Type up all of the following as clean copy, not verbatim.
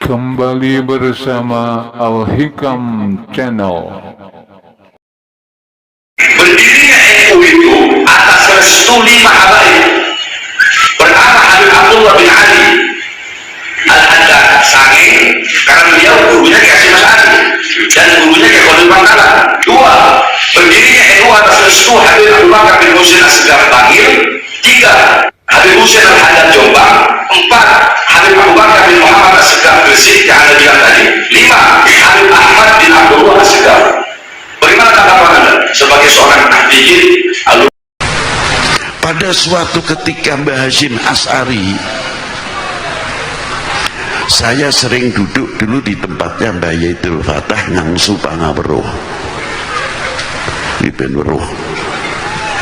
Kembali bersama Al-Hikam Channel. Berdirinya NU itu atas restu 5 habaib. Pertama Habib Abdullah bin Ali Al-Haddad Sangi, karena beliau gurunya Kasih Mas Ali dan gurunya Kiai Khalil Bangkalan. 2. Berdirinya NU atas restu Habib Abu Bakar bin Husain Asgar Bangil. 3. Habib Husain Al-Haddad Jombang. 4. Habib Abu Bakar bin Muhammad Asgar Gresik yang Anda bilang tadi. 5. Habib Ahmad bin Abdullah Asgar. Bagaimana tanggapan Anda sebagai seorang ahli? Pada suatu ketika Mbah Hasyim Asy'ari, saya sering duduk dulu di tempatnya Mbah Yaidul Fatah ngangsu pangaweruh. Di ben weruh,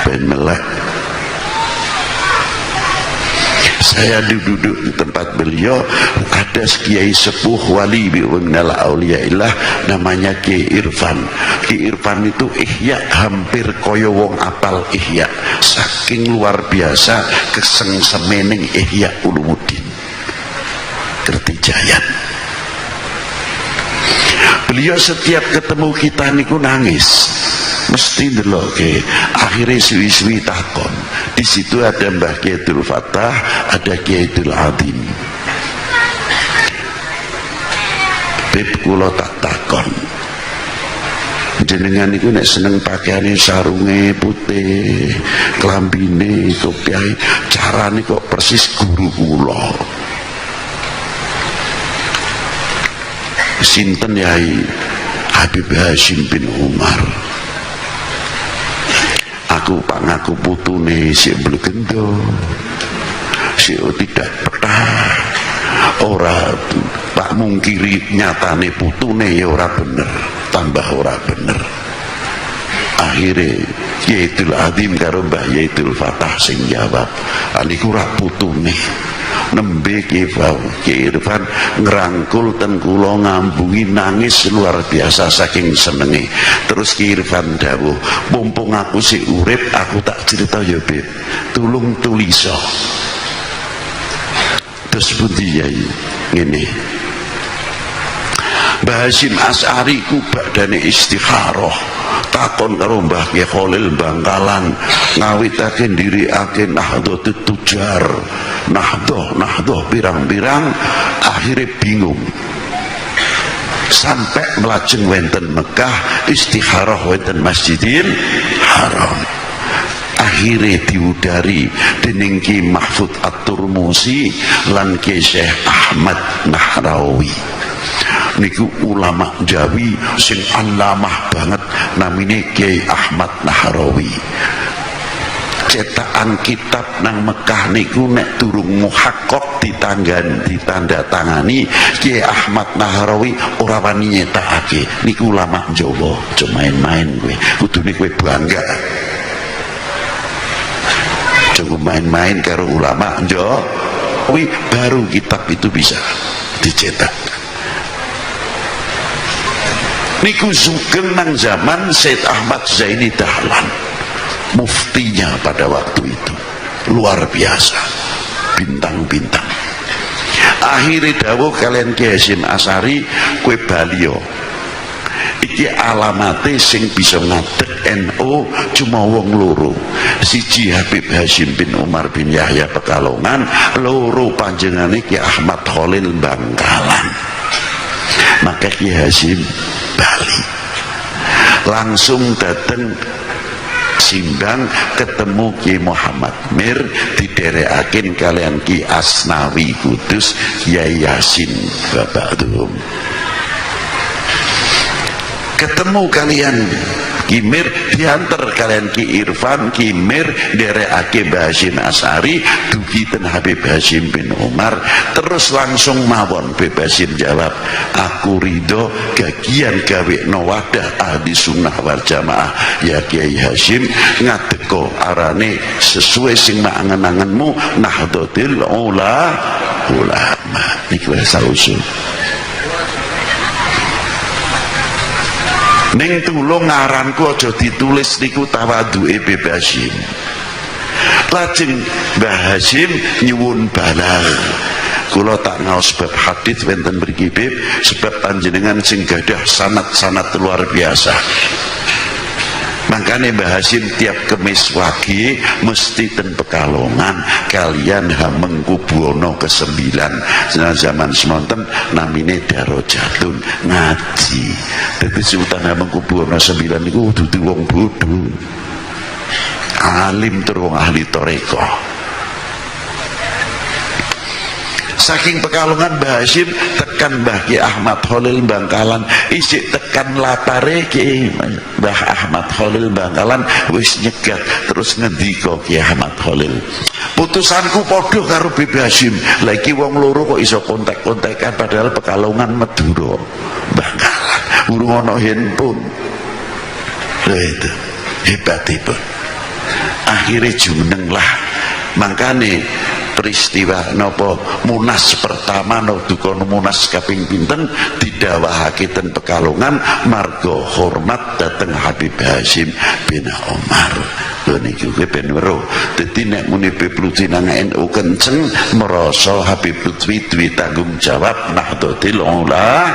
ben melek. Saya duduk di tempat beliau, ada kiai sepuh wali minal auliyaillah namanya Kiai Irfan. Kiai Irfan itu ihya hampir kaya wong apal ihya, saking luar biasa kesengsemening Ihya Ulumuddin Kertijayan. Beliau setiap ketemu kita niku nangis, mesti ndeloke. Akhirnya suwi-suwi takon. Di situ ada Mbah Yaidul Fatah, ada Kiai Abdul Adim. Beb kula tak takon, jenengan niku nek seneng pakaiane sarunge putih, klambine kopiahe, carane kok persis guru kula. Sinten Yai? Habib Hasyim bin Umar. Aku pangaku putune si blegendo, si tidak petah, ora tak mungkiri nyatane putune ya ora bener, tambah ora bener. Akhirnya Yaidul Adim karo Mbah Yaidul Fatah sing jawab, aniku ora putune. Nembe Kiai Irfan ngerangkul ten kula ngambungi nangis luar biasa saking senenge. Terus Kiai Irfan dawuh, mumpung aku sik urip aku tak cerita ya Beb, tulung tuliso. Terus pundi Yai? Ngene, Mbah Hasyim Asy'ari ku badane istikharah, takon karo Mbah Kiai Khalil Bangkalan, ngawitake ndirikake Nahdlatul Tujar, nahdoh pirang-pirang. Akhirnya bingung sampai melajeng wenten Mekah istikharah wenten Masjidil Haram. Akhirnya diudari dening Ki Mahfud At-Turmusi lan Ki Syekh Ahmad Nahrawi. Niku ulama Jawi sing alamah banget, namine Kiai Ahmad Nahrawi. Cetakan kitab nang Mekah niku nek durung muhaqqaq ditanda tangani Kiai Ahmad Nahrawi ora wani nyetakake. Niku ulama Jawa, aja main-main kowe. Kudune kowe bangga. Jangan main-main karo ulama Jawa. Baru kitab itu bisa dicetak. Niku sugeng nang zaman Said Ahmad Zaini Dahlan, muftinya pada waktu itu, luar biasa, bintang-bintang. Akhirnya dawuh kalian Kiai Hasyim Asy'ari, kue balio iki alamate sing bisa ngadeg NU cuma wong loro, siji Habib Hasyim bin Umar bin Yahya Pekalongan, loro panjenengane Ki Ahmad Khalil Bangkalan. Maka Kiai Hasyim Bali langsung dateng Simbang ketemu Ki Muhammad Mir, diderekaken kalian Ki Asnawi Kudus, Yai Yasin Babadum. Ketemu kalian Ki Mir, diantar kalian Ki Irfan, Ki Mir derekake Mbah Hasyim Asy'ari dugi ten Habib Hasyim bin Umar. Terus langsung mawon Habib Hasyim jawab, aku ridho gagian gawe no wadah ahli sunnah wal jamaah ya Kiai Hasyim, ngadeko arane sesuai sing angen-angenmu Nahdlatul Ulama. Niku sausul ning tulung ngaranku aja ditulis niku tawaduke Habib Hasyim. Lajeng Mbah Hasyim nyuwun balal, kula tak ngaos bab hadis wonten mriki Bib, sebab panjenengan sing gadah sanad-sanad luar biasa. Makanya Mbah Hasyim tiap kemis wagi mesti ten Pekalongan kalian Hamengkubuwono ke-9 zaman semonten namine Darajatun ngaji. Dadi Sultan Hamengkubuwono 9 niku dudu wong bodho, alim tur wong ahli tarekah. Saking Pekalongan Mbah Hasyim tekan Mbah Ki Ahmad Khalil Bangkalan, isik tekan lapare Ki Mbah Ahmad Khalil Bangkalan wis nyegat terus ngendika Ki Ahmad Khalil, putusanku padha karo Mbah Hasyim. Lah iki wong loro kok iso kontak-kontakan padahal Pekalongan Madura Bangkalan urung ana handphone. Lha itu hebatipun. Akhirnya jumeneng lah. Makane peristiwa napa Munas pertama duka Munas kaping pinten didhawuhake ten Pekalongan marga hormat dhateng Habib Hasyim bin Omar. Lho niki ben weruh. Dadi nek muni Lutfi nang NU kenceng merasa Habib Lutfi duwe tanggung jawab Nahdlatul Ulama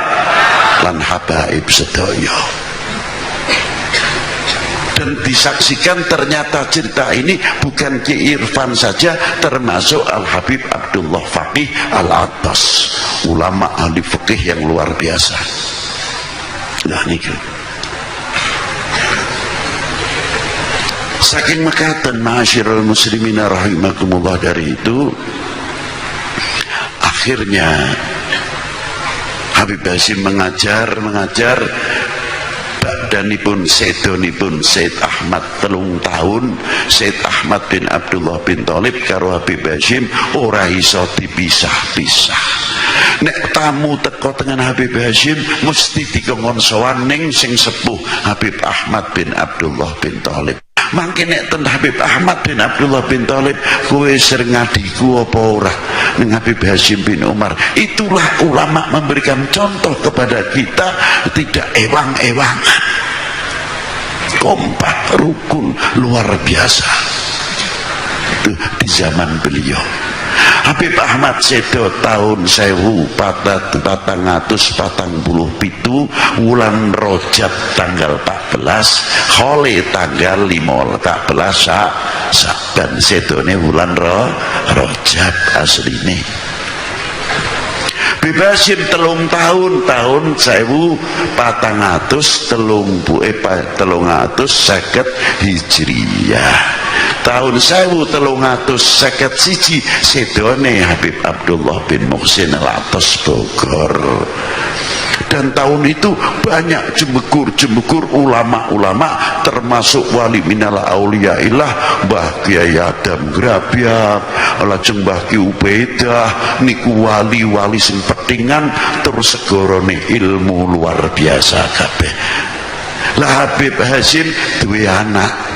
lan habaib sedaya. Dan disaksikan ternyata cerita ini bukan Ki Irfan saja, termasuk Al-Habib Abdullah Faqih Al-Attas, ulama ahli fikih yang luar biasa. Nah niku saking mekaten ma'asyiral muslimina rahimakumullah. Dari itu akhirnya Habib Hasyim mengajar danipun sedonipun Said Ahmad 3 tahun. Said Ahmad bin Abdullah bin Thalib karo Habib Hasyim ora iso dipisah-pisah. Nek tamu teko dengan Habib Hasyim mesti dikongkon sowan ning sing sepuh Habib Ahmad bin Abdullah bin Thalib. Mangke nek ten Habib Ahmad bin Abdullah bin Thalib kowe sering ngadiku apa ora ning Habib Hasyim bin Umar. Itulah ulama memberikan contoh kepada kita, tidak ewang-ewangan, kompak rukun luar biasa. Itu di zaman beliau. Habib Ahmad sedo tahun 1447 wulan Rajab tanggal 14, Khole tanggal 14 Saban. Sedone wulan Rajab asline. Bebasin 3 tahun 1450 Hijriyah. Tahun 1351 sedone Habib Abdullah bin Muhsin Al-Attas Bogor. Dan tahun itu banyak jembekur ulama-ulama, termasuk wali minal auliyaillah Mbah Kyai Adam Grabyak, lajeng Mbah Ki Ubaidah niku wali-wali sing petingan terus segorone ilmu luar biasa kabeh. Lah Habib Hasyim duwe anak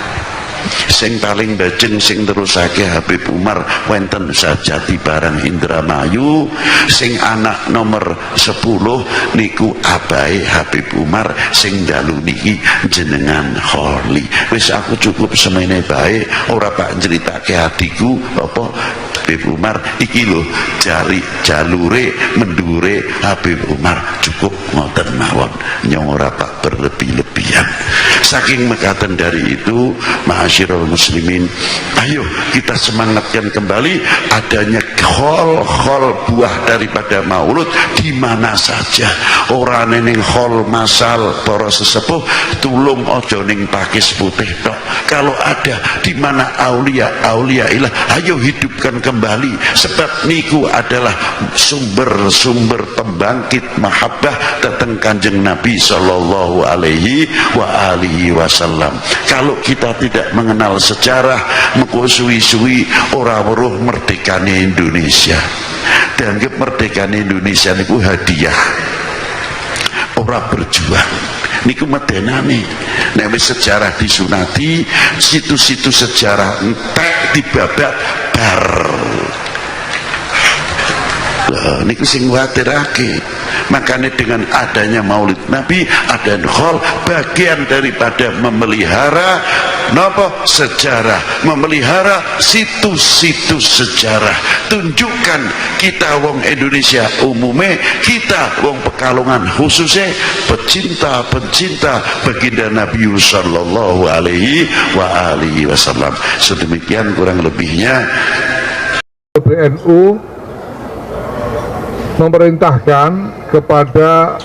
sing paling bajeng sing terusake Habib Umar wonten Sajati Barang Indramayu, sing anak nomor 10 niku abahe Habib Umar sing dalu niki jenengan Kholi. Wis aku cukup semene bae, ora pak nceritake hatiku apa Habib Umar iki lho jalure mendure Habib Umar, cukup ngoten mawon, nyong ora pak berlebih-lebihan. Saking mekaten dari itu ma'asyiral muslimin, ayo kita semangatkan kembali adanya khol buah daripada maulud di mana saja. Ora ning khol masal para sesepuh tulung aja ning pakis putih tok. Kalau ada di mana aulia ilah, ayo hidupkan kembali, sebab niku adalah sumber pembangkit mahabbah datang Kanjeng Nabi sallallahu alaihi wa alihi wasallam. Kalau kita tidak mengenal sejarah, mengko suwi-suwi ora weruh merdekane Indonesia. Dianggap merdekane Indonesia niku hadiah, ora berjuang. Niku medenane nek wis sejarah disunati, situs-situs sejarah entek dibabat bar. Lah niku sing kuwatirake. Makanya dengan adanya Maulid Nabi, ada khol, bagian daripada memelihara napa sejarah, memelihara situs-situs sejarah. Tunjukkan kita wong Indonesia umumnya, kita wong Pekalongan khususnya pecinta baginda Nabi sallallahu alaihi wasallam. Sedemikian kurang lebihnya. PBNU memerintahkan kepada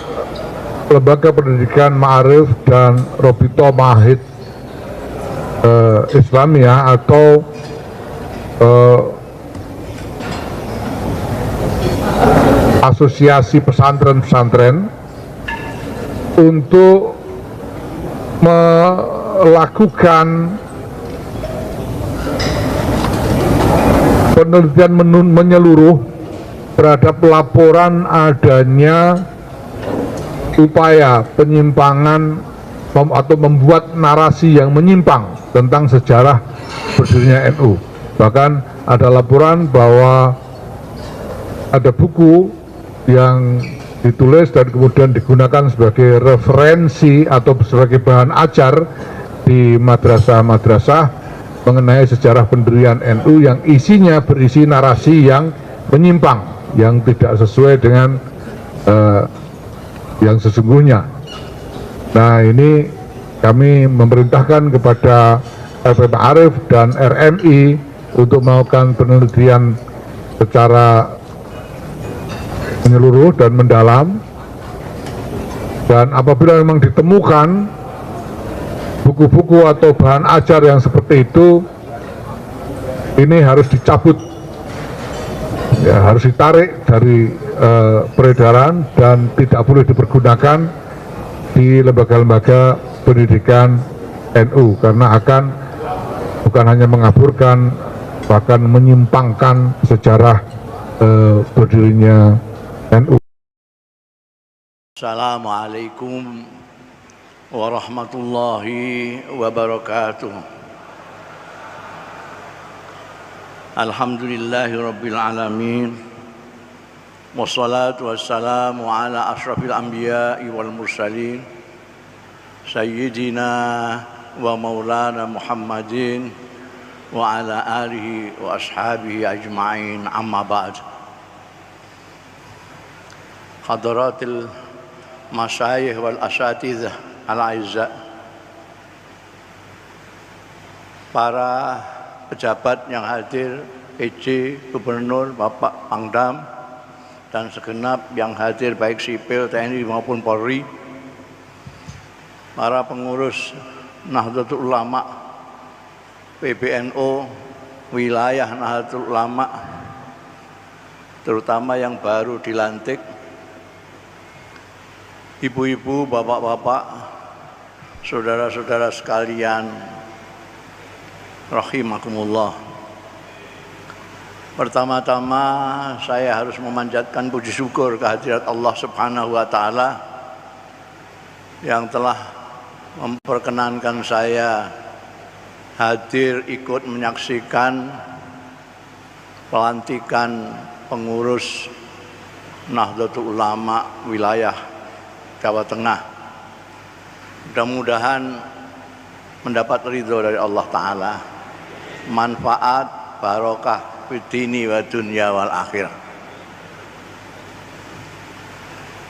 lembaga pendidikan Ma'arif dan Robito Mahid Islamiyah atau asosiasi pesantren-pesantren untuk melakukan penelitian menyeluruh terhadap laporan adanya upaya penyimpangan atau membuat narasi yang menyimpang tentang sejarah berdirinya NU. Bahkan ada laporan bahwa ada buku yang ditulis dan kemudian digunakan sebagai referensi atau sebagai bahan ajar di madrasah-madrasah mengenai sejarah pendirian NU yang isinya berisi narasi yang menyimpang, yang tidak sesuai dengan yang sesungguhnya. Nah, ini kami memerintahkan kepada LP Ma'arif dan RMI untuk melakukan penelitian secara menyeluruh dan mendalam, dan apabila memang ditemukan buku-buku atau bahan ajar yang seperti itu, ini harus dicabut, ya, harus ditarik dari peredaran dan tidak boleh dipergunakan di lembaga-lembaga pendidikan NU, karena akan bukan hanya mengaburkan, bahkan menyimpangkan sejarah berdirinya NU. Assalamualaikum warahmatullahi wabarakatuh. Alhamdulillahi rabbil alamin. Wassalatu wassalamu ala ashrafil anbiya'i wal mursalin Sayyidina wa maulana Muhammadin wa ala alihi wa ashabihi ajma'in, amma ba'd. Hadaratil masyayikh wal asatidzah al-aizza, para pejabat yang hadir, PJ, Gubernur, Bapak Pangdam, dan segenap yang hadir baik sipil, TNI maupun Polri, para pengurus Nahdlatul Ulama, PBNU, wilayah Nahdlatul Ulama, terutama yang baru dilantik, ibu-ibu, bapak-bapak, saudara-saudara sekalian, rahimakumullah. Pertama-tama saya harus memanjatkan puji syukur kehadirat Allah Subhanahu wa Ta'ala yang telah memperkenankan saya hadir ikut menyaksikan pelantikan pengurus Nahdlatul Ulama wilayah Jawa Tengah. Mudah-mudahan mendapat ridho dari Allah Ta'ala, manfaat, barokah fid-dini wa dunya wal akhirah.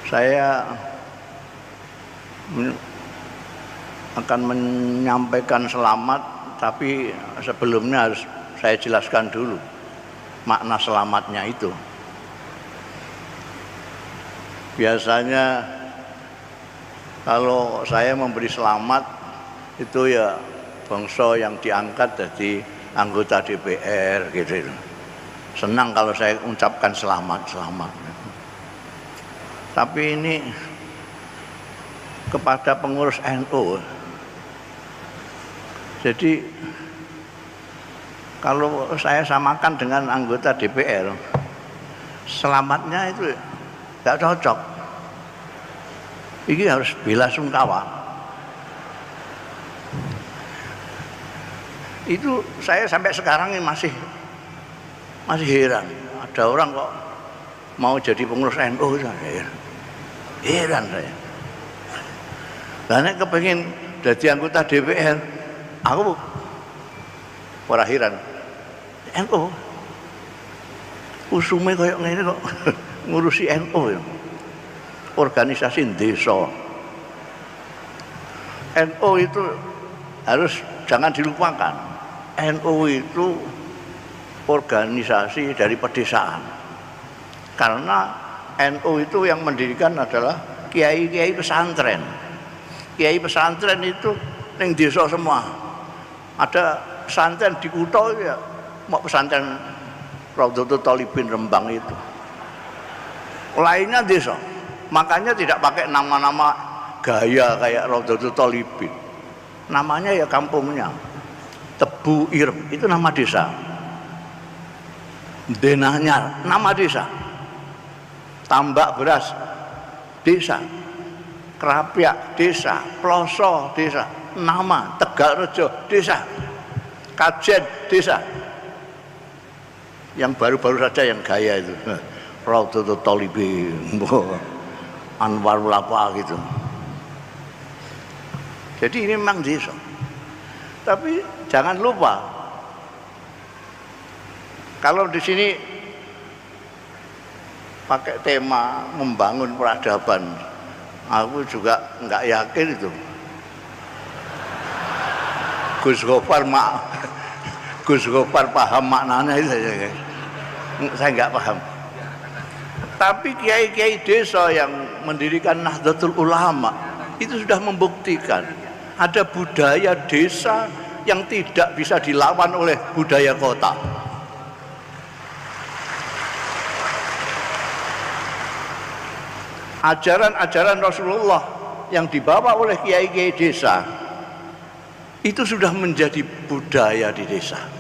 Saya akan menyampaikan selamat, tapi sebelumnya harus saya jelaskan dulu makna selamatnya itu. Biasanya kalau saya memberi selamat itu ya bangsa yang diangkat jadi anggota DPR gitu. Senang kalau saya ucapkan selamat. Tapi ini kepada pengurus NU. Jadi kalau saya samakan dengan anggota DPR, selamatnya itu tidak cocok. Ini harus bela sungkawa. Itu saya sampai sekarang ini masih heran. Ada orang kok mau jadi pengurus NU saya. Heran saya. Karena kepengen jadi anggota DPR, aku ora heran. NU usume koyo ngene kok ngurusi NU ya. Organisasi desa. NU itu harus jangan dilupakan. NU itu organisasi dari pedesaan. Karena NU itu yang mendirikan adalah kiai-kiai pesantren. Kiai pesantren itu ning desa semua. Ada pesantren di kutha ya, mau pesantren Raudhatul Thalibin Rembang itu. Lainnya desa. Makanya tidak pakai nama-nama gaya kayak Raudhatul Thalibin. Namanya ya kampungnya. Tebu Ireng itu nama desa. Denahnya nama desa. Tambak Beras desa. Kerapyak desa, Ploso desa, nama Tegalrejo desa. Kajen desa. Yang baru-baru saja yang gaya itu. Raudhatul Thalibin, Anwarul apa gitu. Jadi ini memang desa. Tapi jangan lupa, kalau di sini pakai tema membangun peradaban, aku juga nggak yakin itu. Gus Gofar paham maknanya itu saya nggak paham. Tapi kiai-kiai desa yang mendirikan Nahdlatul Ulama itu sudah membuktikan ada budaya desa yang tidak bisa dilawan oleh budaya kota. Ajaran-ajaran Rasulullah yang dibawa oleh kiai-kiai desa itu sudah menjadi budaya di desa.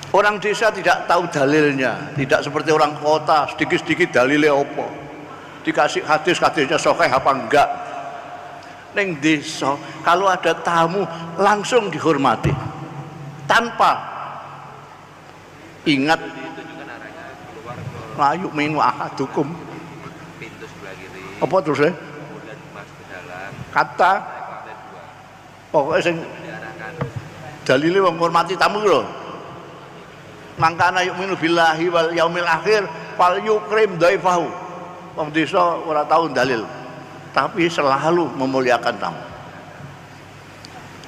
Orang desa tidak tahu dalilnya, tidak seperti orang kota, sedikit-sedikit dalilnya apa. Dikasih hadis-hadisnya sahih apa enggak. Neng desa kalau ada tamu langsung dihormati tanpa ingat layu minu ahadukum apa terus ya kata pokoknya sing dalilnya menghormati tamu loh. Mangkana yu'minu billahi wal yaumil akhir fal yukrim dhaifahu. Wong desa ora tahu dalil, tapi selalu memuliakan tamu.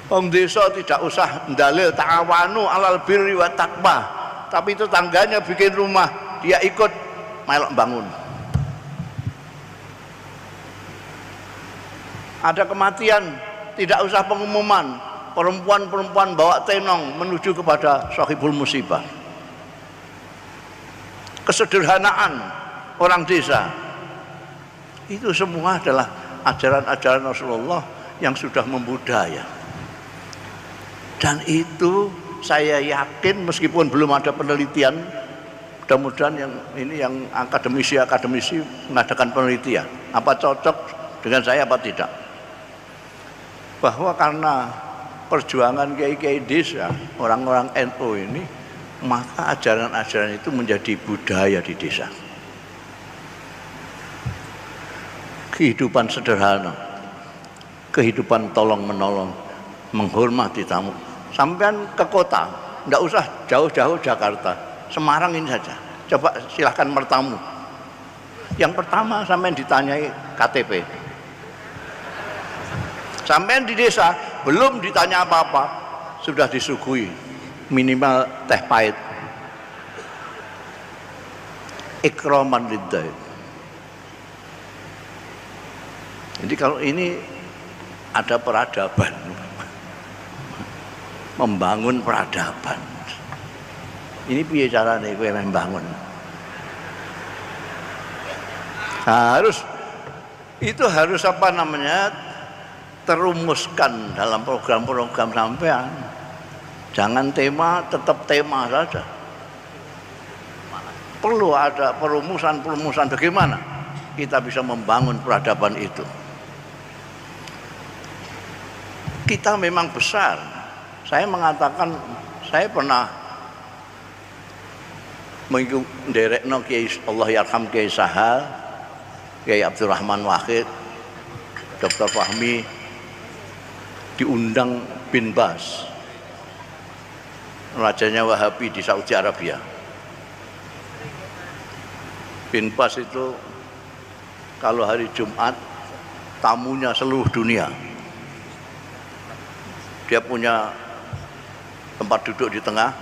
Wong desa tidak usah dalil ta'awanu alal birri wa taqwa, tapi itu tangganya bikin rumah, dia ikut melok bangun. Ada kematian, tidak usah pengumuman, perempuan-perempuan bawa tenong menuju kepada sahibul musibah. Kesederhanaan orang desa itu semua adalah ajaran-ajaran Rasulullah yang sudah membudaya. Dan itu saya yakin meskipun belum ada penelitian, mudah-mudahan yang akademisi mengadakan penelitian apa cocok dengan saya apa tidak, bahwa karena perjuangan kiai-kiai desa orang-orang NU ini, maka ajaran-ajaran itu menjadi budaya di desa. Kehidupan sederhana, kehidupan tolong-menolong, menghormati tamu. Sampean ke kota, tidak usah jauh-jauh Jakarta, Semarang ini saja. Coba silahkan bertamu. Yang pertama sampean ditanyai KTP. Sampean di desa belum ditanya apa-apa, sudah disuguhi minimal teh pahit. Ikraman lidzai. Jadi kalau ini ada peradaban, membangun peradaban. Ini piye carane kowe membangun? Harus apa namanya? Terumuskan dalam program-program sampean. Jangan tema, tetap tema saja. Perlu ada perumusan bagaimana kita bisa membangun peradaban itu. Kita memang besar. Saya mengatakan, saya pernah mengikut nderekno Kiai Allah yarham Kiai Sahal, Kiai Abdurrahman Wahid, Dr. Fahmi, diundang bin Bas, rajanya Wahabi di Saudi Arabia. Bin Bas itu kalau hari Jumat tamunya seluruh dunia. Dia punya tempat duduk di tengah,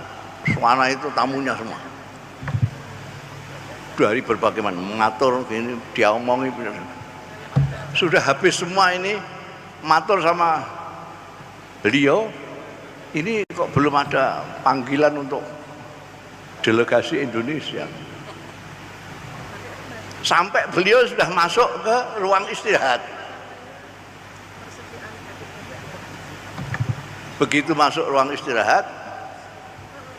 suara itu tamunya semua. Dari berbagai macam mengatur ini, dia omongi. Sudah habis semua ini, matur sama beliau, ini kok belum ada panggilan untuk delegasi Indonesia. Sampai beliau sudah masuk ke ruang istirahat. Begitu masuk ruang istirahat,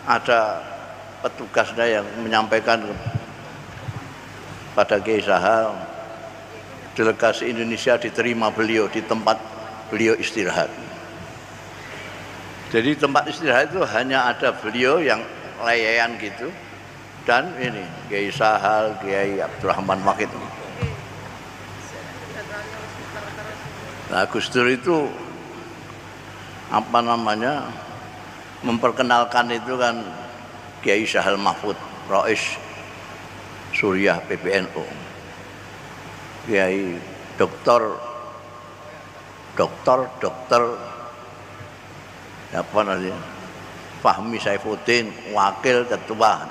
ada petugasnya yang menyampaikan pada Kiai Sahal, delegasi Indonesia diterima beliau di tempat beliau istirahat. Jadi tempat istirahat itu hanya ada beliau yang layan gitu, dan ini Kiai Sahal, Kiai Abdurrahman Wahid. Nah, Gus Dur itu apa namanya memperkenalkan itu kan Kiai Sahal Mahfud, Rais Suriah PBNU, Kiai Dokter apa namanya Fahmi Saifuddin, wakil ketua.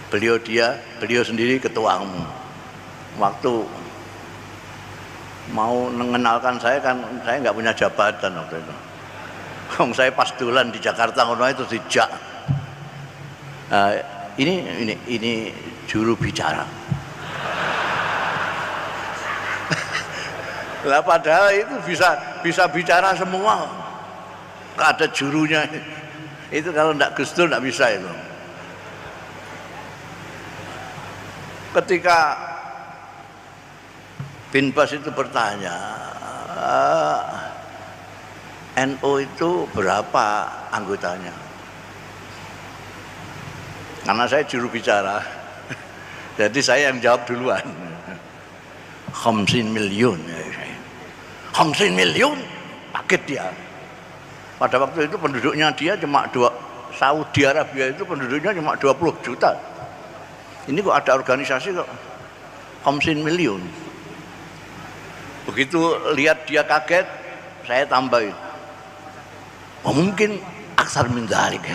Beliau sendiri ketua umum. Waktu mau mengenalkan saya kan saya nggak punya jabatan waktu itu. Saya pas dolan di Jakarta ngono itu dijak. Ini juru bicara. Lah padahal itu bisa bicara semua. Nggak ada jurunya. Itu kalau nggak Gus Dur nggak bisa itu. Ketika Bin Bas itu bertanya, NU itu berapa anggotanya? Karena saya juru bicara, jadi saya yang jawab duluan. 50 miliun, 50 miliun, kaget dia. Pada waktu itu penduduknya dia cuma Saudi Arabia itu penduduknya cuma 20 juta. Ini kok ada organisasi kok 50 miliun. Begitu lihat dia kaget, saya tambahin. Oh, mungkin aksar min dzalik.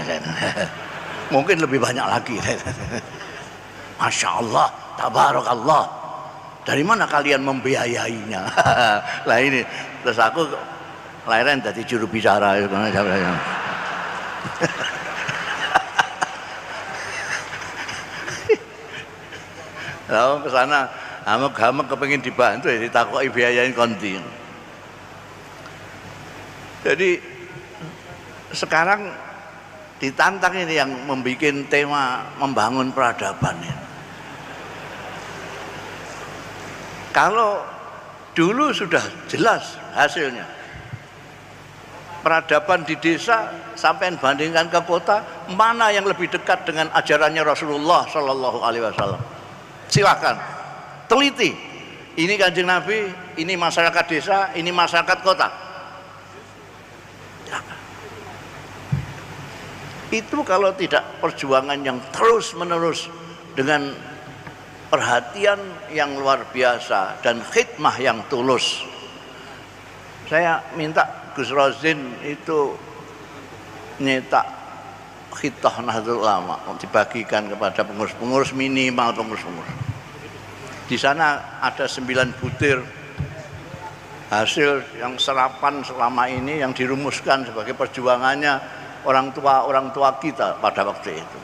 Mungkin lebih banyak lagi. Masya Allah, tabarakallah. Dari mana kalian membiayainya? Lah ini, terus aku lahiran jadi juru bicara. Lalu ke sana, hamek-hamek kepengin dibantu, ya ditakoki biayain konti. Jadi sekarang ditantang ini yang membuat tema membangun peradaban ini. Kalau dulu sudah jelas hasilnya, peradaban di desa sampai bandingkan ke kota, mana yang lebih dekat dengan ajarannya Rasulullah Shallallahu Alaihi Wasallam? Silakan teliti. Ini Kanjeng Nabi, ini masyarakat desa, ini masyarakat kota. Itu kalau tidak perjuangan yang terus-menerus dengan perhatian yang luar biasa dan khidmah yang tulus. Saya minta Gus Rozin itu nyetak Khittah Nahdlatul Ulama dibagikan kepada pengurus-pengurus, minimal pengurus-pengurus. Di sana ada 9 butir hasil yang serapan selama ini yang dirumuskan sebagai perjuangannya orang tua kita pada waktu itu.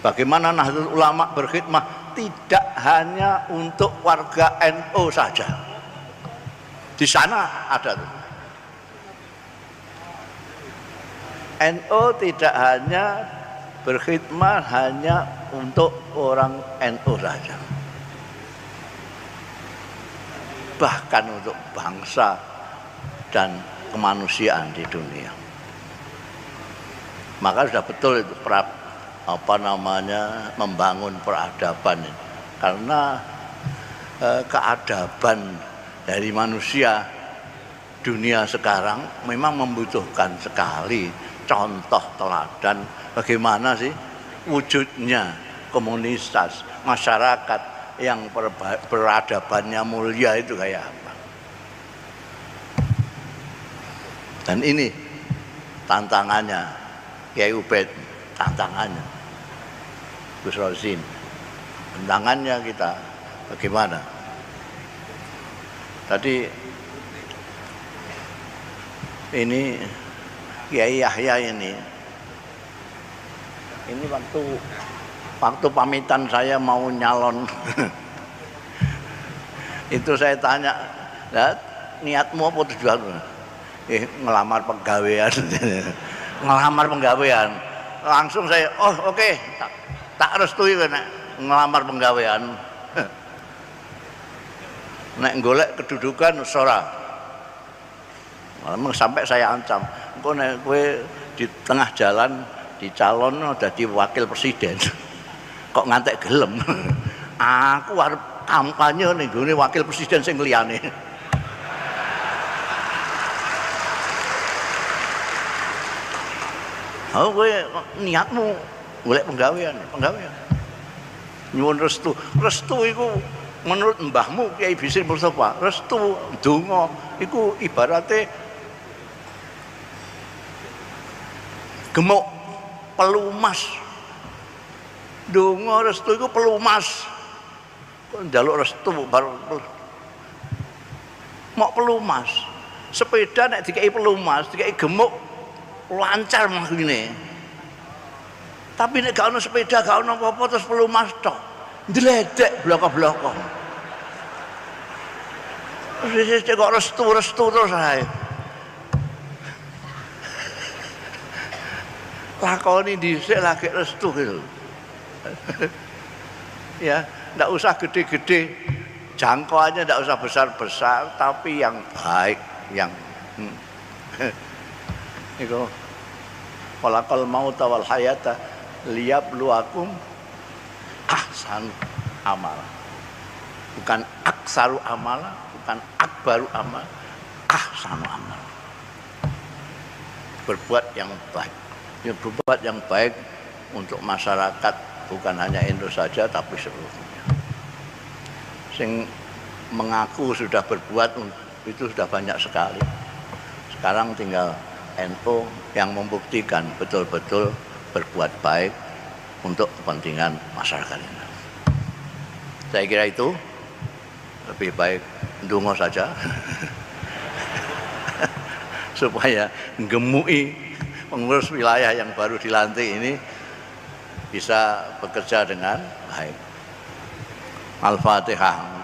Bagaimana Nahdlatul Ulama berkhidmah tidak hanya untuk warga NU saja. Di sana ada tuh. NU tidak hanya berkhidmat hanya untuk orang NU saja, bahkan untuk bangsa dan kemanusiaan di dunia. Maka sudah betul itu membangun peradaban, karena keadaban dari manusia dunia sekarang memang membutuhkan sekali contoh teladan bagaimana sih wujudnya komunitas masyarakat yang peradabannya mulia itu kayak apa. Dan ini tantangannya Kiai Ubaid, tantangannya Gus Rosin, tantangannya kita bagaimana. Tadi ini Kiai Yahya ini waktu pamitan saya mau nyalon itu saya tanya, niatmu apa tujuanmu? Ngelamar pegawaian. Ngelamar pegawaian. Langsung saya, oke, tak restui nek ngelamar pegawaian. Nek golek kedudukan ora. Malah sampai saya ancam, engko nek kowe di tengah jalan dicalon dadi wakil presiden. Kok ngantek gelem. Aku arep kampanye ning gone wakil presiden sing liyane. Kowe niatmu golek penggawean. Nyuwun restu. Restu iku menurut mbahmu Kiai Bisri Mustafa, restu donga iku ibarate gemuk pelumas. Donga restu iku pelumas. Kok njaluk restu baru mok pelumas. Sepeda nek dikai pelumas, dikai gemuk lancar mlakuine. Tapi nek gak ono sepeda, gak ono apa-apa terus pelumas tok. Ndledek bloko-bloko. Wis kok restu terus ae. Lakoni dhisik lagi restu gitu. Ya, ndak usah gede-gede. Jangkauannya ndak usah besar-besar, tapi yang baik, yang iku khalaqal mauta wal hayata liyabluwakum ahsan amal. Bukan aksaru amal, bukan akbaru amal, ahsanu amal. Berbuat yang baik. Ya, berbuat yang baik untuk masyarakat, bukan hanya Indo saja tapi seluruhnya. Sing mengaku sudah berbuat itu sudah banyak sekali. Sekarang tinggal NU yang membuktikan betul-betul berbuat baik untuk kepentingan masyarakat ini. Saya kira itu lebih baik ndonga saja supaya gemui pengurus wilayah yang baru dilantik ini bisa bekerja dengan baik. Al-Fatihah.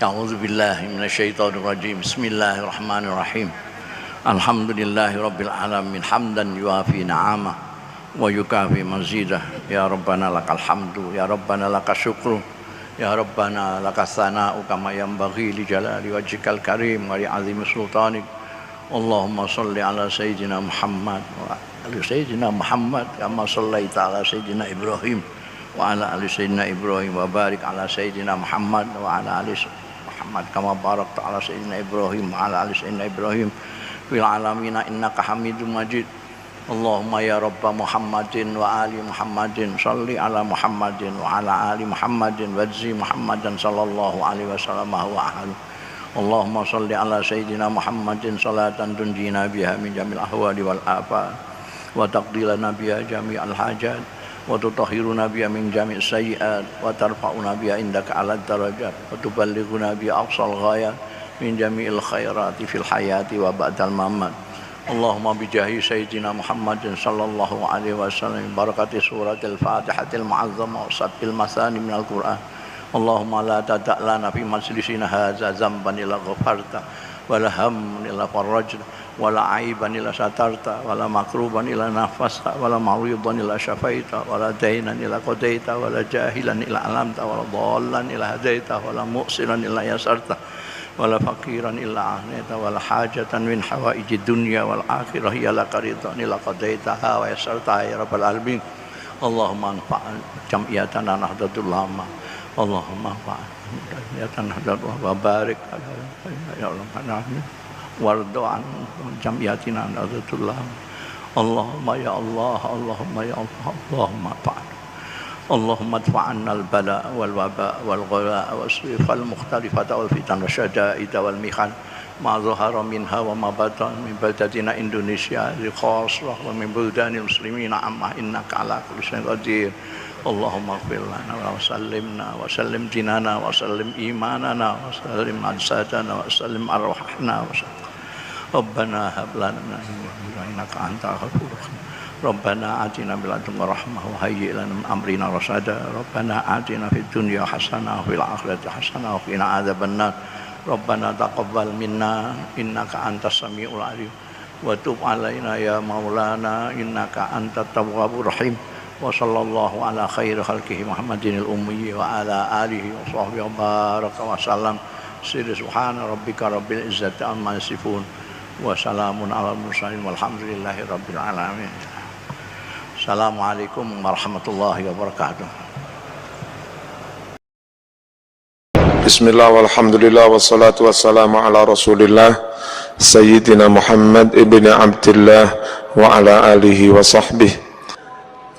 A'udzu billahi minasyaitonir rajim. Bismillahirrahmanirrahim. Alhamdulillahi rabbil alamin hamdan yuafi ni'amah wa yukafi mazidah. Ya Rabbana lakal hamdu, ya Rabbana lakas syukru, ya Rabbana lakas sana'u kama yanbaghi li jalali wajhikal karim wa li 'azimi sultanik. Allahumma shalli ala sayyidina Muhammad wa ala sayyidina Muhammad kama shallaita ala sayyidina Ibrahim wa ala ali sayyidina Ibrahim wa barik ala sayyidina Muhammad wa ala ali Muhammad kama barakta ala sayyidina Ibrahim wa ala ali sayyidina Ibrahim fil alamin innaka Hamidum Majid. Allahumma ya Rabb Muhammadin wa ali Muhammadin shalli ala Muhammadin wa ala ali Muhammadin wajzi Muhammadan sallallahu alaihi wasallam wa ahli. Allahumma shalli ala sayyidina Muhammadin salatan tunjina biha min jamil ahwali wal afat wa taqdilana biha jami'al hajat wa tutahhiruna biha min jami' sayyi'at wa tarfa'una biha indaka 'ala darajat wa tuballighuna biha aqsal ghayat min jami'il khairati fil hayati wa ba'dal mamat. Allahumma bijahi sayyidina Muhammadin sallallahu alaihi wasallam barakati suratil Fatihatil mu'azzamah wa sabbil masani minal Qur'an. Allahumma la tada' lana fi majlisina hadza zamban illa ghafarta wa la hamman illa farajta wa la aiban illa satarta wa la makruban illa nafasta wa la maridan illa syafaita wa la dainan illa qadaita wa la jahilan illa alamta wa la dhallan illa hadaita wa la mu'siran illa yasarta ولا فقيرا إلا أغنيته ولا حاجة من حوائج الدنيا والآخرة هي لك رضا إلا قضيتها ويسرتها يا رب العالمين. اللهم انفع جمعيتنا نهضة العلماء، اللهم انفع جمعيتنا نهضة العلماء وبارك يا رب العالمين، وارض عن جمعيتنا نهضة العلماء. اللهم يا الله، اللهم يا الله، اللهم فعل، اللهم ادفع عنا البلاء والوباء والغلاء والسيف المختلفة والفتن والشدائد والمحن ما ظهر منها وما بطن من بلدتنا إندونيسيا خاصة ومن بلدان المسلمين عامة، إنك على كل شيء قدير. اللهم اغفر لنا وسلمنا وسلم ديننا وسلم إيماننا وسلم أجسادنا وسلم أرواحنا ربنا هب لنا من لدنك إنك أنت الغفور الرحيم. ربنا آتنا من لدنك رحمة وهيئ لنا من أمرنا رشدا. ربنا آتنا في الدنيا حسنة وفي الآخرة حسنة وقنا عذاب النار. ربنا تقبل منا إنك أنت السميع العليم وتب علينا يا مولانا إنك أنت التواب الرحيم. وصلى الله على خير خلقه محمد الأمي وعلى آله وصحبه وبارك وسلم. سبحان ربك رب العزة عما يصفون وسلام على المرسلين والحمد لله رب العالمين. Assalamualaikum warahmatullahi wabarakatuh. Bismillah walhamdulillah wassalatu wassalamu ala rasulillah Sayyidina Muhammad ibn Abdillah wa ala alihi wa sahbih.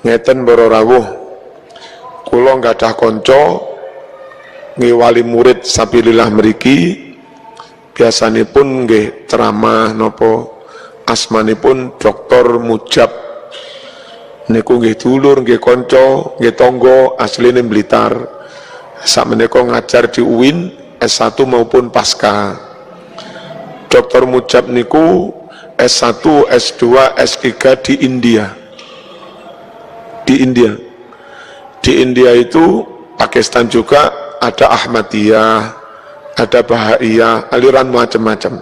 Ngeten para rawuh, kula gadah kanca ngiwali murid sabilillah mriki biasanipun nggih ceramah napa asmanipun Dr. Mujab niku nggih dulur, nggih kanca, nggih tangga asline Blitar. Sakmenika ngajar di UIN S1 maupun pasca. Dr. Mujab niku S1, S2, S3 di India. Di India itu Pakistan juga ada Ahmadiyah, ada Bahaiyah, aliran macam-macam.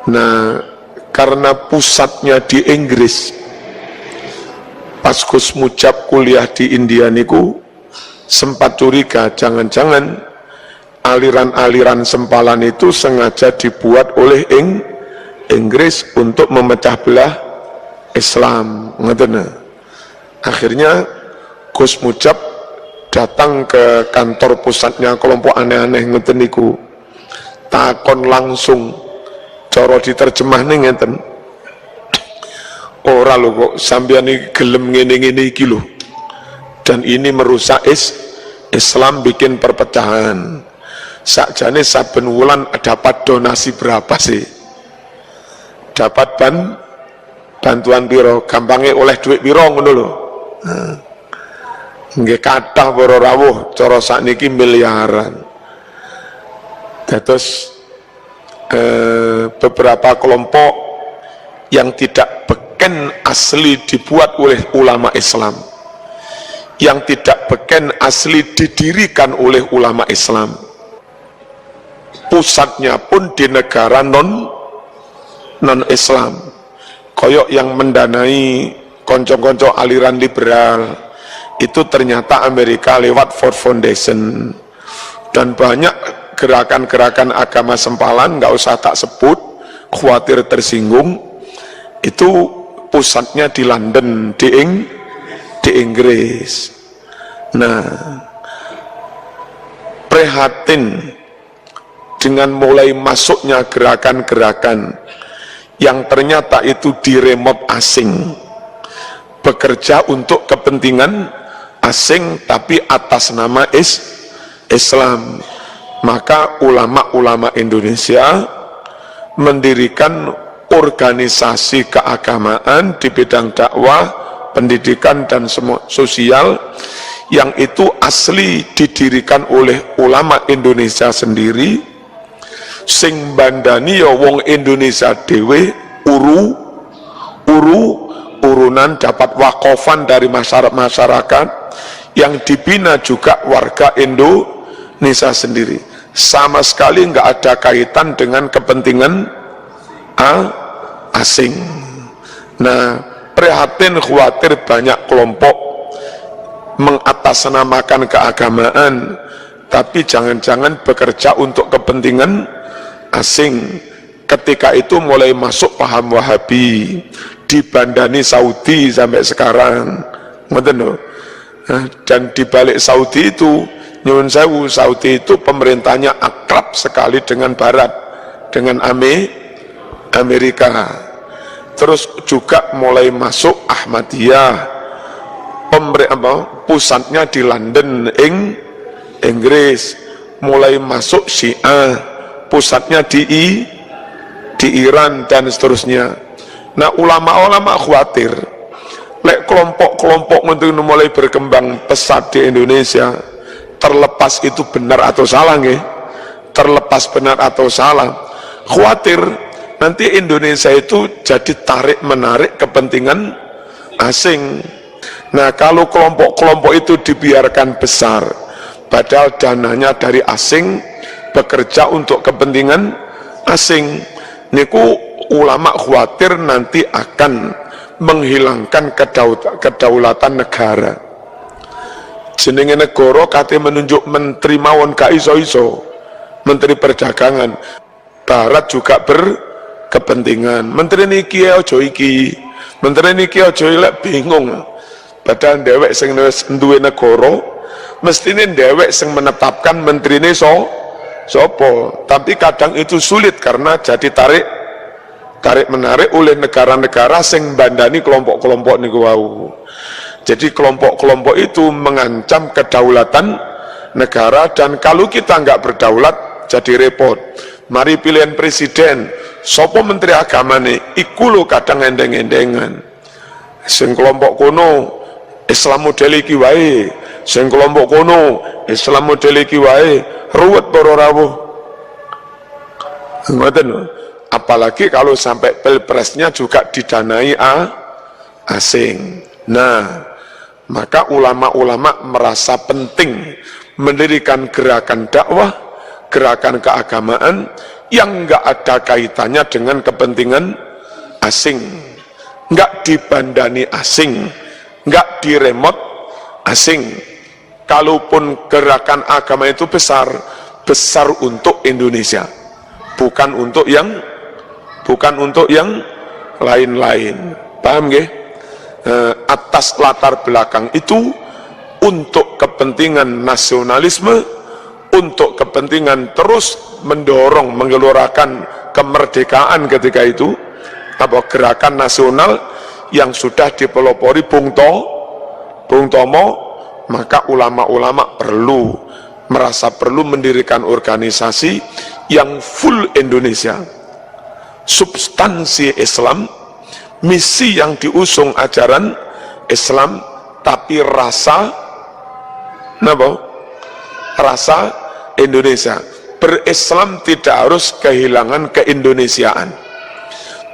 Nah, karena pusatnya di Inggris, pas Gus Mujab kuliah di India niku sempat curiga jangan-jangan aliran-aliran sempalan itu sengaja dibuat oleh Inggris untuk memecah belah Islam. Akhirnya Gus Mujab datang ke kantor pusatnya kelompok aneh-aneh ngeten niku, takon langsung, cara diterjemah nih ngeten, ora lho kok sampeyan iki gelem ngene-ngene iki lho, dan ini merusak Islam, bikin perpecahan. Sakjane saben wulan dapat donasi berapa sih? Dapat bantuan piro? Gampange oleh duit piro ngono lho. Nggih kathah para rawuh, cara sakniki miliaran. Terus beberapa kelompok yang tidak beken asli dibuat oleh ulama Islam, yang tidak beken asli didirikan oleh ulama Islam, pusatnya pun di negara non Islam, koyok yang mendanai konco-konco aliran liberal itu ternyata Amerika lewat Ford Foundation, dan banyak gerakan-gerakan agama sempalan, nggak usah tak sebut, khawatir tersinggung, itu pusatnya di London, di Inggris. Nah, prihatin dengan mulai masuknya gerakan-gerakan yang ternyata itu di remote asing, bekerja untuk kepentingan asing tapi atas nama Islam. Maka ulama-ulama Indonesia mendirikan organisasi keagamaan di bidang dakwah, pendidikan dan sosial yang itu asli didirikan oleh ulama Indonesia sendiri, sing bandani ya wong Indonesia dewe, urunan dapat wakofan dari masyarakat, yang dibina juga warga Indonesia sendiri, sama sekali nggak ada kaitan dengan kepentingan asing. Nah, prihatin khawatir banyak kelompok mengatasnamakan keagamaan tapi jangan-jangan bekerja untuk kepentingan asing. Ketika itu mulai masuk paham Wahabi, dibandani Saudi sampai sekarang, dan di balik Saudi itu, nyuwun sewu, Saudi itu pemerintahnya akrab sekali dengan Barat, dengan Amerika. Terus juga mulai masuk Ahmadiyah, pusatnya di London, Inggris. Mulai masuk Syiah, pusatnya di Iran, dan seterusnya. Nah, ulama-ulama khawatir lek kelompok-kelompok mulai berkembang pesat di Indonesia, terlepas itu benar atau salah nggih, terlepas benar atau salah, khawatir nanti Indonesia itu jadi tarik-menarik kepentingan asing. Nah, kalau kelompok-kelompok itu dibiarkan besar, padahal dananya dari asing, bekerja untuk kepentingan asing, niku ulama khawatir nanti akan menghilangkan kedaulatan negara. Jenenge negara kate menunjuk menteri mawon gak iso-iso, menteri perdagangan. Barat juga berkepentingan, menteri niki aja iki, menteri niki aja lek bingung. Padahal dhewek sing duwe negara, mestine dhewek sing menetapkan menterine sopo. Tapi kadang itu sulit karena jadi tarik menarik oleh negara-negara sing bandani kelompok-kelompok niku wau. Jadi kelompok-kelompok itu mengancam kedaulatan negara, dan kalau kita nggak berdaulat jadi repot. Mari pilihan presiden, sopo menteri agama nih, iku lo kadang endeng-endengan. Sing kelompok kono Islam model iki wae, sing kelompok kono Islam model iki wae, ruwet para rawuh. Ngoten. Apalagi kalau sampai pilpresnya juga didanai asing. Nah, maka ulama-ulama merasa penting mendirikan gerakan dakwah, gerakan keagamaan yang enggak ada kaitannya dengan kepentingan asing, enggak dibandani asing, enggak diremot asing. Kalaupun gerakan agama itu besar untuk Indonesia, bukan untuk yang lain-lain. Paham nggih? Atas latar belakang itu, untuk kepentingan nasionalisme, untuk kepentingan terus mendorong, menggelorakan kemerdekaan ketika itu, gerakan nasional yang sudah dipelopori Bung Tomo, maka ulama-ulama merasa perlu mendirikan organisasi yang full Indonesia, substansi Islam, misi yang diusung ajaran Islam, tapi rasa Indonesia. Berislam tidak harus kehilangan keindonesiaan,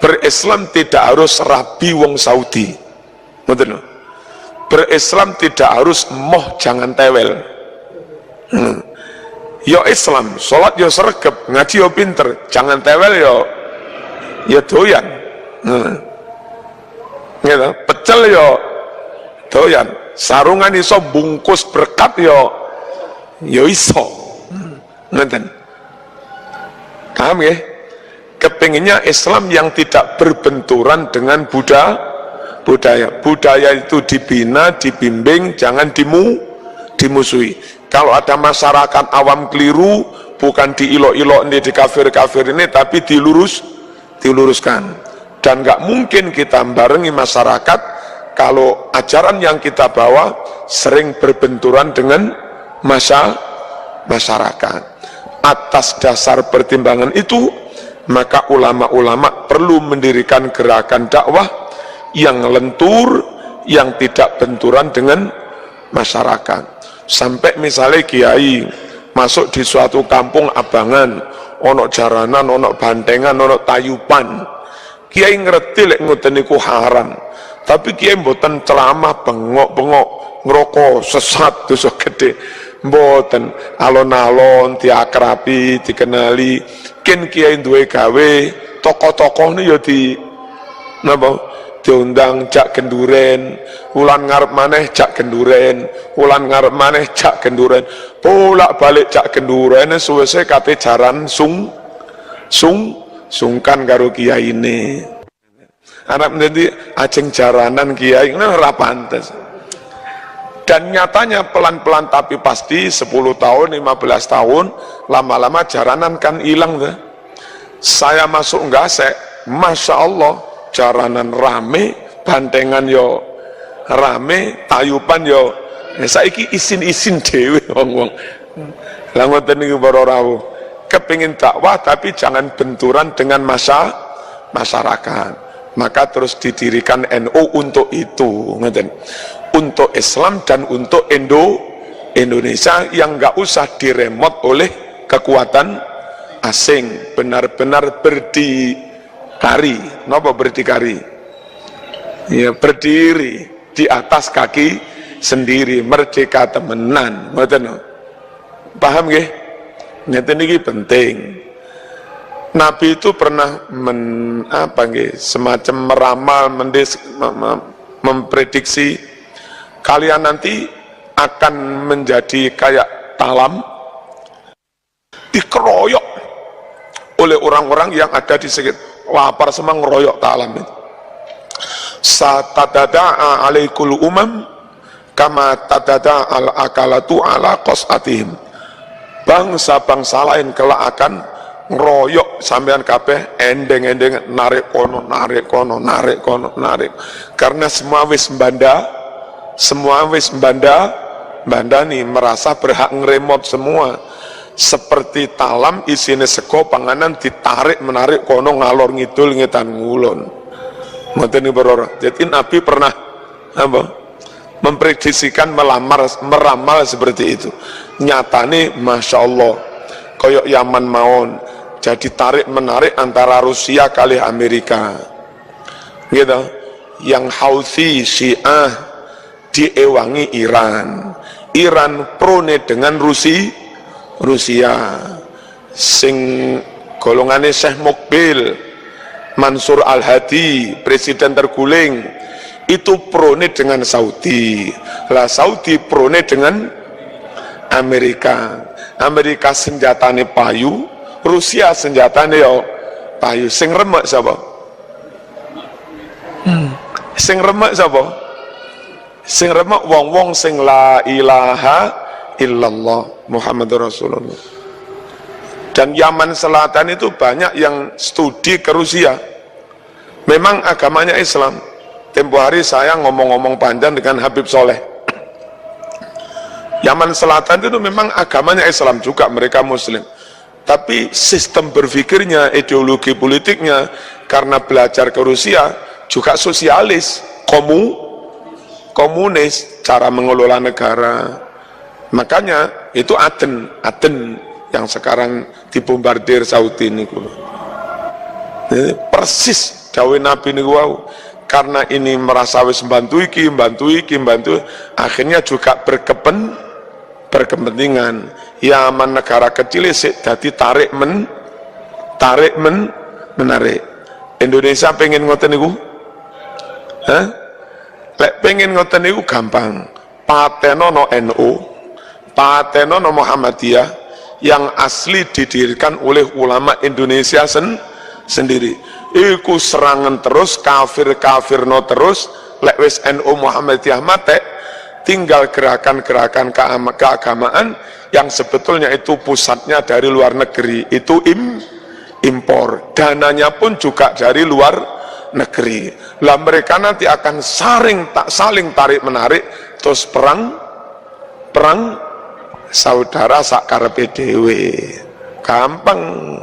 berislam tidak harus rabi wong Saudi, berislam tidak harus moh jangan tewel. Yo Islam, sholat yo sregep, ngaji yo pinter, jangan tewel yo doyan. Gitu, pecel yo doyan, sarungan iso bungkus berkat yo iso. Ngeten. Paham ya? Kepinginnya Islam yang tidak berbenturan dengan budaya. Budaya itu dibina, dibimbing, jangan dimusuhi. Kalau ada masyarakat awam keliru, bukan diilok-ilok ini, di kafir-kafir ini, tapi diluruskan. Dan nggak mungkin kita barengi masyarakat kalau ajaran yang kita bawa sering berbenturan dengan masyarakat. Atas dasar pertimbangan itu, maka ulama-ulama perlu mendirikan gerakan dakwah yang lentur, yang tidak benturan dengan masyarakat. Sampai misalnya kiai masuk di suatu kampung abangan, ono jaranan, ono bantengan, ono tayupan, kiai ngerti lek ngoten niku haram, tapi kiai mboten ceramah bengok-bengok ngerokok sesat dosa gede, mboten, alon-alon diakrabi, dikenali. Ken kiai duwe gawe, tokoh-tokoh ini ya diundang jak genduren, wulan ngarep maneh jak genduren, wulan ngarep maneh jak genduren, bolak-balik jak genduren, suwese kate jaran sungkan karo kiai ini. Anak menjadi ajeng jaranan kiai ini ora pantes. Dan nyatanya pelan-pelan tapi pasti 10 tahun, 15 tahun, lama-lama jaranan kan hilang tuh. Saya masuk Gasek, Masya Allah, jaranan rame, bantengan yo rame, tayupan yo. Saiki isin-isin dewe wong-wong. Lah ngoten niku para rawuh. Kepingin dakwah tapi jangan benturan dengan masyarakat. Maka terus didirikan NU untuk itu, ngoten. Untuk Islam dan untuk Indonesia yang nggak usah diremot oleh kekuatan asing, benar-benar berdikari, napa berdikari? Ya, berdiri di atas kaki sendiri, merdeka temenan, ngoten. Paham nggih? Ngeten iki penting. Nabi itu pernah semacam meramal, memprediksi kalian nanti akan menjadi kayak talam dikeroyok oleh orang-orang yang ada di sekitar, lapar semua ngeroyok talam itu. Satadada'a alaikul umam kama tadada'a al-akalatu ala qas'atihim. Bangsa-bangsa lain kelak akan ngeroyok sampean kabeh endeng-endeng narik kono, narik. Karena semua wis mbandani merasa berhak ngeremot semua. Seperti talam isine sego panganan ditarik menarik kono ngalor ngidul ngetan ngulon. Ngoten niku para. Jadi Nabi pernah memprediksikan meramal seperti itu. Nyatane Masya Allah koyok Yaman mawon, jadi tarik menarik antara Rusia kali Amerika gitu. Yang Houthi Syiah diewangi Iran prone dengan Rusia sing golongane Syekh Mukbil Mansur Al-Hadi, presiden terguling, itu prone dengan Saudi. Lah Saudi prone dengan Amerika senjatane payu, Rusia senjatane yo payu. Sing remek sapa? Sing remek sapa? Sing remek wong-wong sing la ilaha illallah Muhammadur Rasulullah. Dan Yaman Selatan itu banyak yang studi ke Rusia. Memang agamanya Islam. Tempo hari saya ngomong-ngomong panjang dengan Habib Soleh. Yaman Selatan itu memang agamanya Islam juga, mereka Muslim. Tapi sistem berpikirnya, ideologi politiknya, karena belajar ke Rusia juga sosialis, komunis, cara mengelola negara. Makanya itu Aden yang sekarang dibombardir Saudi ini. Persis dawuh Nabi niku wau. Karena ini merasa wis bantu iki, akhirnya juga berkepentingan. Yaman negara kecil sik dadi tarik menarik. Indonesia pengen ngoten niku? Lek pengen ngoten niku gampang. Patenono NU, patenono Muhammadiyah yang asli didirikan oleh ulama Indonesia sendiri. Iku serangan terus, kafir-kafirno terus, lek wis NU Muhammadiyah mate, tinggal gerakan-gerakan keagamaan yang sebetulnya itu pusatnya dari luar negeri, itu impor, dananya pun juga dari luar negeri. Lah mereka nanti akan saling tarik menarik, terus perang saudara sakarepe dhewe. Gampang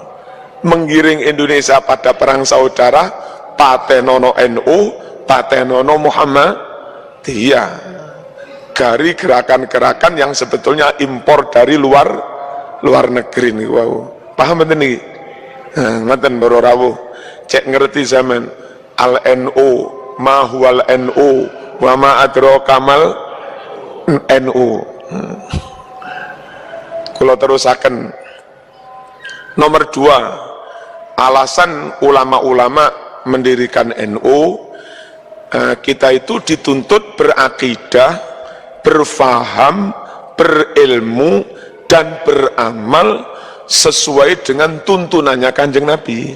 menggiring Indonesia pada perang saudara, patenono NU, patenono Muhammadiyah, dari gerakan-gerakan yang sebetulnya impor dari luar negeri nih. Wow, paham betul nih? Ngaten baru rawuh, cek ngerti zaman al NU, ma huwal NU, wa ma adraka mal NU. Kalau terusaken nomor 2, alasan ulama-ulama mendirikan NU kita itu dituntut berakidah, berfaham, berilmu, dan beramal sesuai dengan tuntunannya Kanjeng Nabi.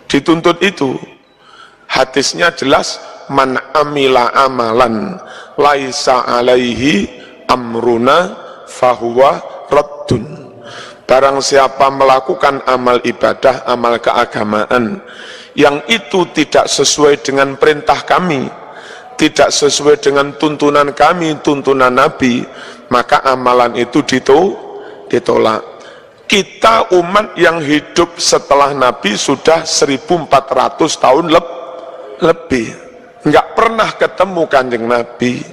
Dituntut itu. Hadisnya jelas, man amila amalan laisa alaihi amruna fahuwa raddun. Barang siapa melakukan amal ibadah, amal keagamaan yang itu tidak sesuai dengan perintah kami, tidak sesuai dengan tuntunan kami, tuntunan Nabi, maka amalan itu ditolak. Kita umat yang hidup setelah Nabi sudah 1400 tahun lebih, nggak pernah ketemu Kanjeng Nabi,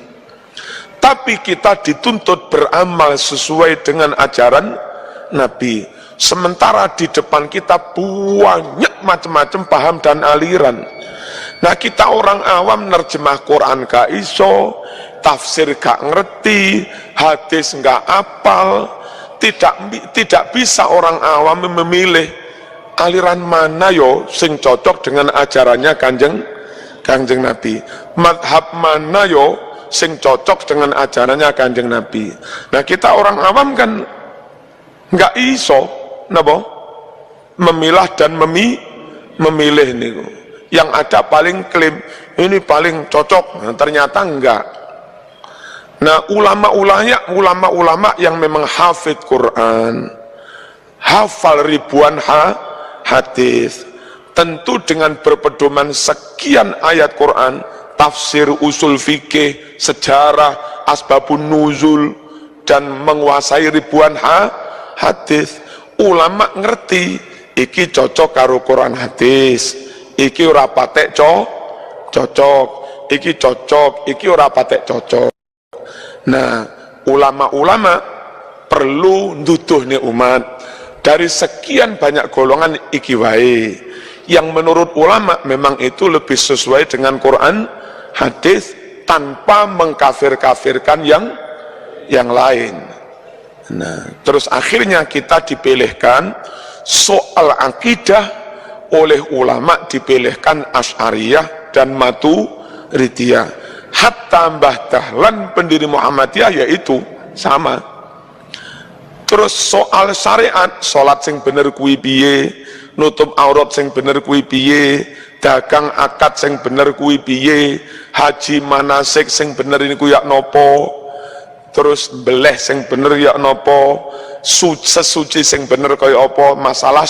tapi kita dituntut beramal sesuai dengan ajaran Nabi. Sementara di depan kita banyak macam-macam paham dan aliran. Nah, kita orang awam nerjemah Quran gak iso, tafsir gak ngerti, hadis gak apal, tidak bisa orang awam memilih aliran mana yo sing cocok dengan ajarannya Kanjeng Nabi, madhab mana yo sing cocok dengan ajarannya Kanjeng Nabi. Nah, kita orang awam kan nggak iso napa memilah dan memilih niku. Yang ada paling klaim ini paling cocok, nah, ternyata enggak. Nah, ulama-ulama yang memang hafid Quran, hafal ribuan hadis, tentu dengan berpedoman sekian ayat Quran, tafsir, usul fikih, sejarah, asbabun nuzul, dan menguasai ribuan hadis, ulama ngerti iki cocok karo Quran hadis, iki ora patek cocok, iki cocok, iki ora patek cocok. Nah, ulama-ulama perlu nduduh nih umat dari sekian banyak golongan iki wae yang menurut ulama memang itu lebih sesuai dengan Quran hadis tanpa mengkafir-kafirkan yang lain. Nah, terus akhirnya kita dipilihkan soal akidah oleh ulama, dipilihkan Asy'ariyah dan Maturidiyah. Hatta Mbah Dahlan pendiri Muhammadiyah yaitu sama. Terus soal syariat, sholat sing bener kuwi piye, nutup aurat sing bener kuwi piye, dagang akad sing bener kuwi piye, haji manasik sing bener ini kuwi yak nopo, terus beleh sing bener yak nopo, sesuci sing bener kaya apa, masalah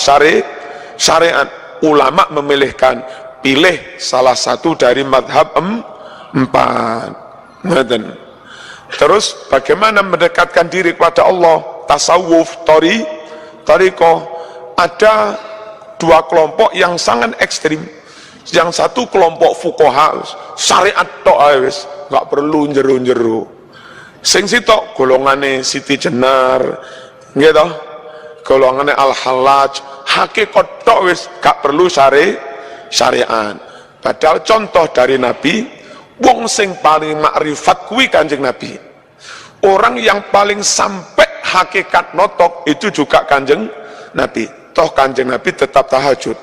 syariat ulama memilihkan, pilih salah satu dari madhab empat. Terus bagaimana mendekatkan diri kepada Allah, tasawuf, tariqah. Ada dua kelompok yang sangat ekstrim. Yang satu kelompok fuqaha, syariat tok wis, nggak perlu jero-jero. Sing sitok golongane Siti Jenar, nggih toh? Golongane Al-Hallaj, hakikat tok wis, gak perlu syariat. Padahal contoh dari Nabi, wong sing paling makrifat kuwi Kanjeng Nabi. Orang yang paling sampai hakikat notok itu juga Kanjeng Nabi. Toh Kanjeng Nabi tetap tahajud,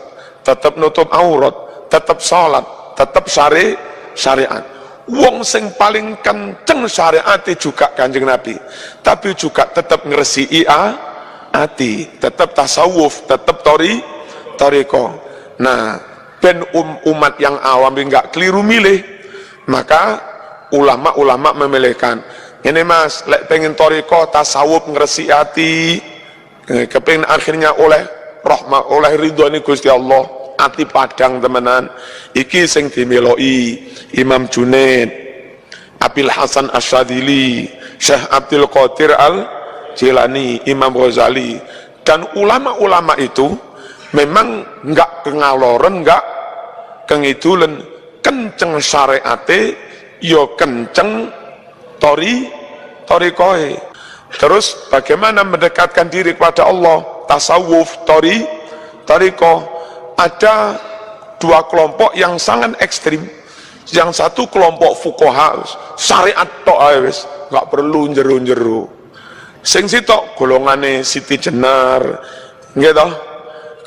tetap nutup aurat, tetap sholat, tetap syariat. Wong sing paling kenceng syariat juga Kanjeng Nabi, tapi juga tetap ngresiki hati, tetap tasawuf, tetap tariqah. Nah, ben umat yang awam enggak keliru milih, maka ulama-ulama memilihkan ini mas, lek pengen tariqah tasawuf ngresiki hati, kepengin akhirnya oleh rahmat, oleh ridhone Gusti Allah, hati padang temenan, iki sing dimiloi Imam Junaid, Abil Hasan Asyadzili, Syekh Abdul Qadir Al-Jilani, Imam Ghazali, dan ulama-ulama itu memang enggak kengaloren, enggak kengidulen, kenceng syariate, yo kenceng tariqahe. Terus bagaimana mendekatkan diri kepada Allah, tasawuf, tariqah. Ada dua kelompok yang sangat ekstrim. Yang satu kelompok fuqaha, syariat tok wis, enggak perlu jero-jero. Sing sitok golongane Siti Jenar, nggih toh?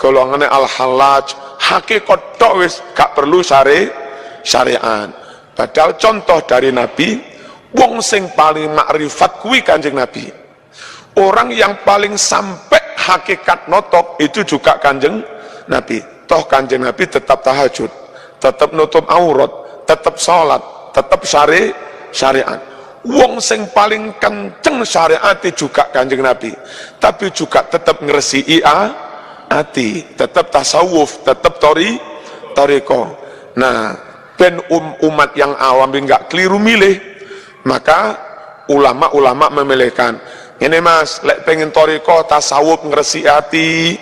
Golongane Al-Hallaj, hakikat tok wis, gak perlu syariat. Padahal contoh dari Nabi, wong sing paling makrifat kuwi Kanjeng Nabi. Orang yang paling sampai hakikat notok itu juga Kanjeng Nabi. Toh Kanjeng Nabi tetap tahajud, tetap nutup aurat, tetap sholat, tetap syariat. Wong sing paling kenceng syariat juga Kanjeng Nabi, tapi juga tetap ngresi'i hati, tetap tasawuf, tetap toriko. Nah, ben umat yang awam enggak keliru milih, maka ulama-ulama memilihkan ini mas, lek pengen toriko tasawuf ngresi hati,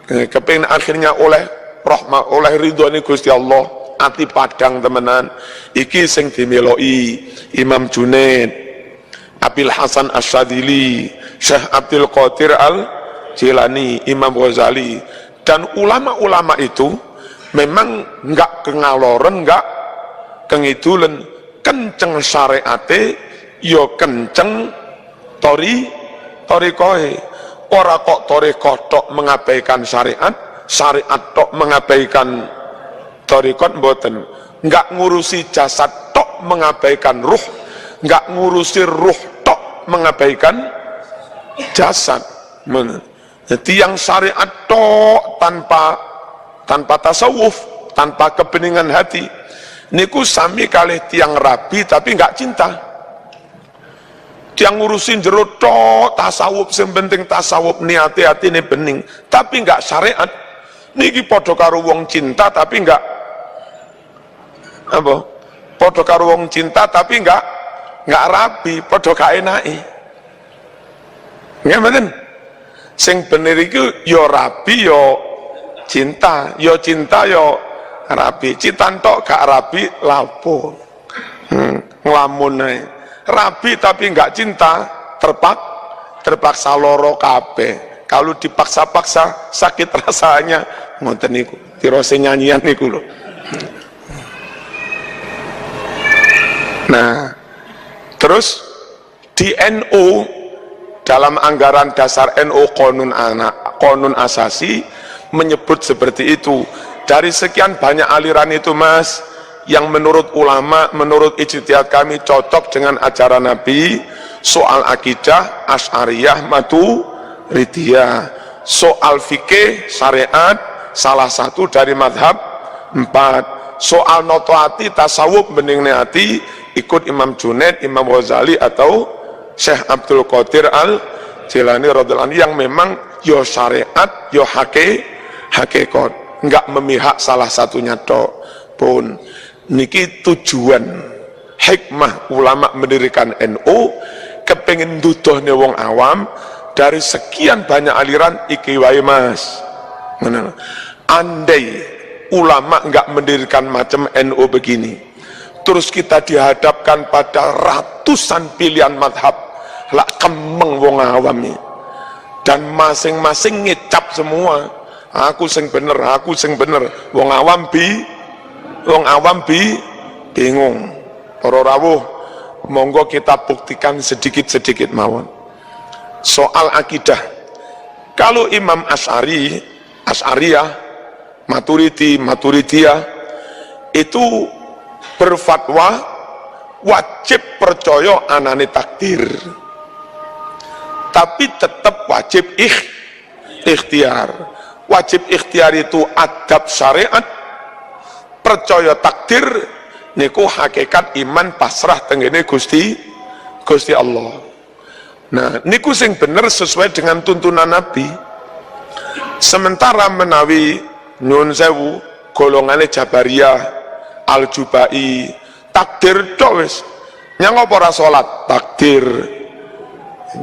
kepengin akhirnya oleh rahmat, oleh ridho ini Gusti Allah, hati padang temenan. Iki sing dimeloi Imam Junaid, Abil Hasan Asyadili, Syekh Abdul Qadir Al-Jilani, Imam Ghazali, dan ulama-ulama itu memang enggak kengaloren, enggak kengidulen, kenceng syariate, yo kenceng torikoe. Ora kok torikoh tok mengabaikan syariat, syariat tok mengabaikan torikot, mboten. Enggak ngurusi jasad tok mengabaikan ruh, enggak ngurusi ruh tok mengabaikan jasad. Jadi yang syariat tok tanpa tasawuf, tanpa kebeningan hati, niku sami kalih tiang rabi tapi enggak cinta. Tiang ngurusin jero tok tasawuf, sing penting tasawuf, niate atine bening, tapi enggak syariat. Niki padha karo wong cinta tapi enggak apa? Padha karo wong cinta tapi enggak rabi, padha gak enake. Nggih mboten? Sing bener iku ya rabi ya cinta, yo rabi. Cinta tok gak rabi lapo. Nglamun ae. Rabi tapi enggak cinta, terpaksa loro kabeh. Kalau dipaksa-paksa sakit rasanya. Ngoten niku. Tirose nyanyian niku lho. Nah, terus di NU, dalam anggaran dasar NU Qonun Asasi menyebut seperti itu. Dari sekian banyak aliran itu mas, yang menurut ulama, menurut ijtihad kami cocok dengan ajaran Nabi, soal akidah Asy'ariyah Maturidiyah, soal fikih syariat salah satu dari madhab 4, soal notoati tasawuf bening hati ikut Imam Junaid, Imam Ghazali atau Syekh Abdul Qadir Al-Jilani radhiyallahu anhu, yang memang yo syariat yo hakikat, enggak memihak salah satunya tok pun. Niki tujuan hikmah ulama mendirikan NU, kepengin duduhne wong awam dari sekian banyak aliran iki wae mas. Andai ulama enggak mendirikan macam NU begini, terus kita dihadapkan pada ratusan pilihan madhab, lah kemeng wong awam ini, dan masing-masing ngecap semua, aku sing bener, wong awam bingung. Para rawuh, monggo kita buktikan sedikit-sedikit mawon. Soal akidah, kalau Imam Asy'ariyah, Maturidiyah itu berfatwa wajib percaya anane takdir, tapi tetap wajib ikhtiar. Wajib ikhtiar itu adab syariat, percaya takdir niku hakikat iman pasrah tenggene Gusti Allah. Nah niku sing bener sesuai dengan tuntunan Nabi. Sementara menawi nyun sewu golongane Jabariyah, Al-Jubai, takdir tok wis. Nyang apa ora salat? Takdir.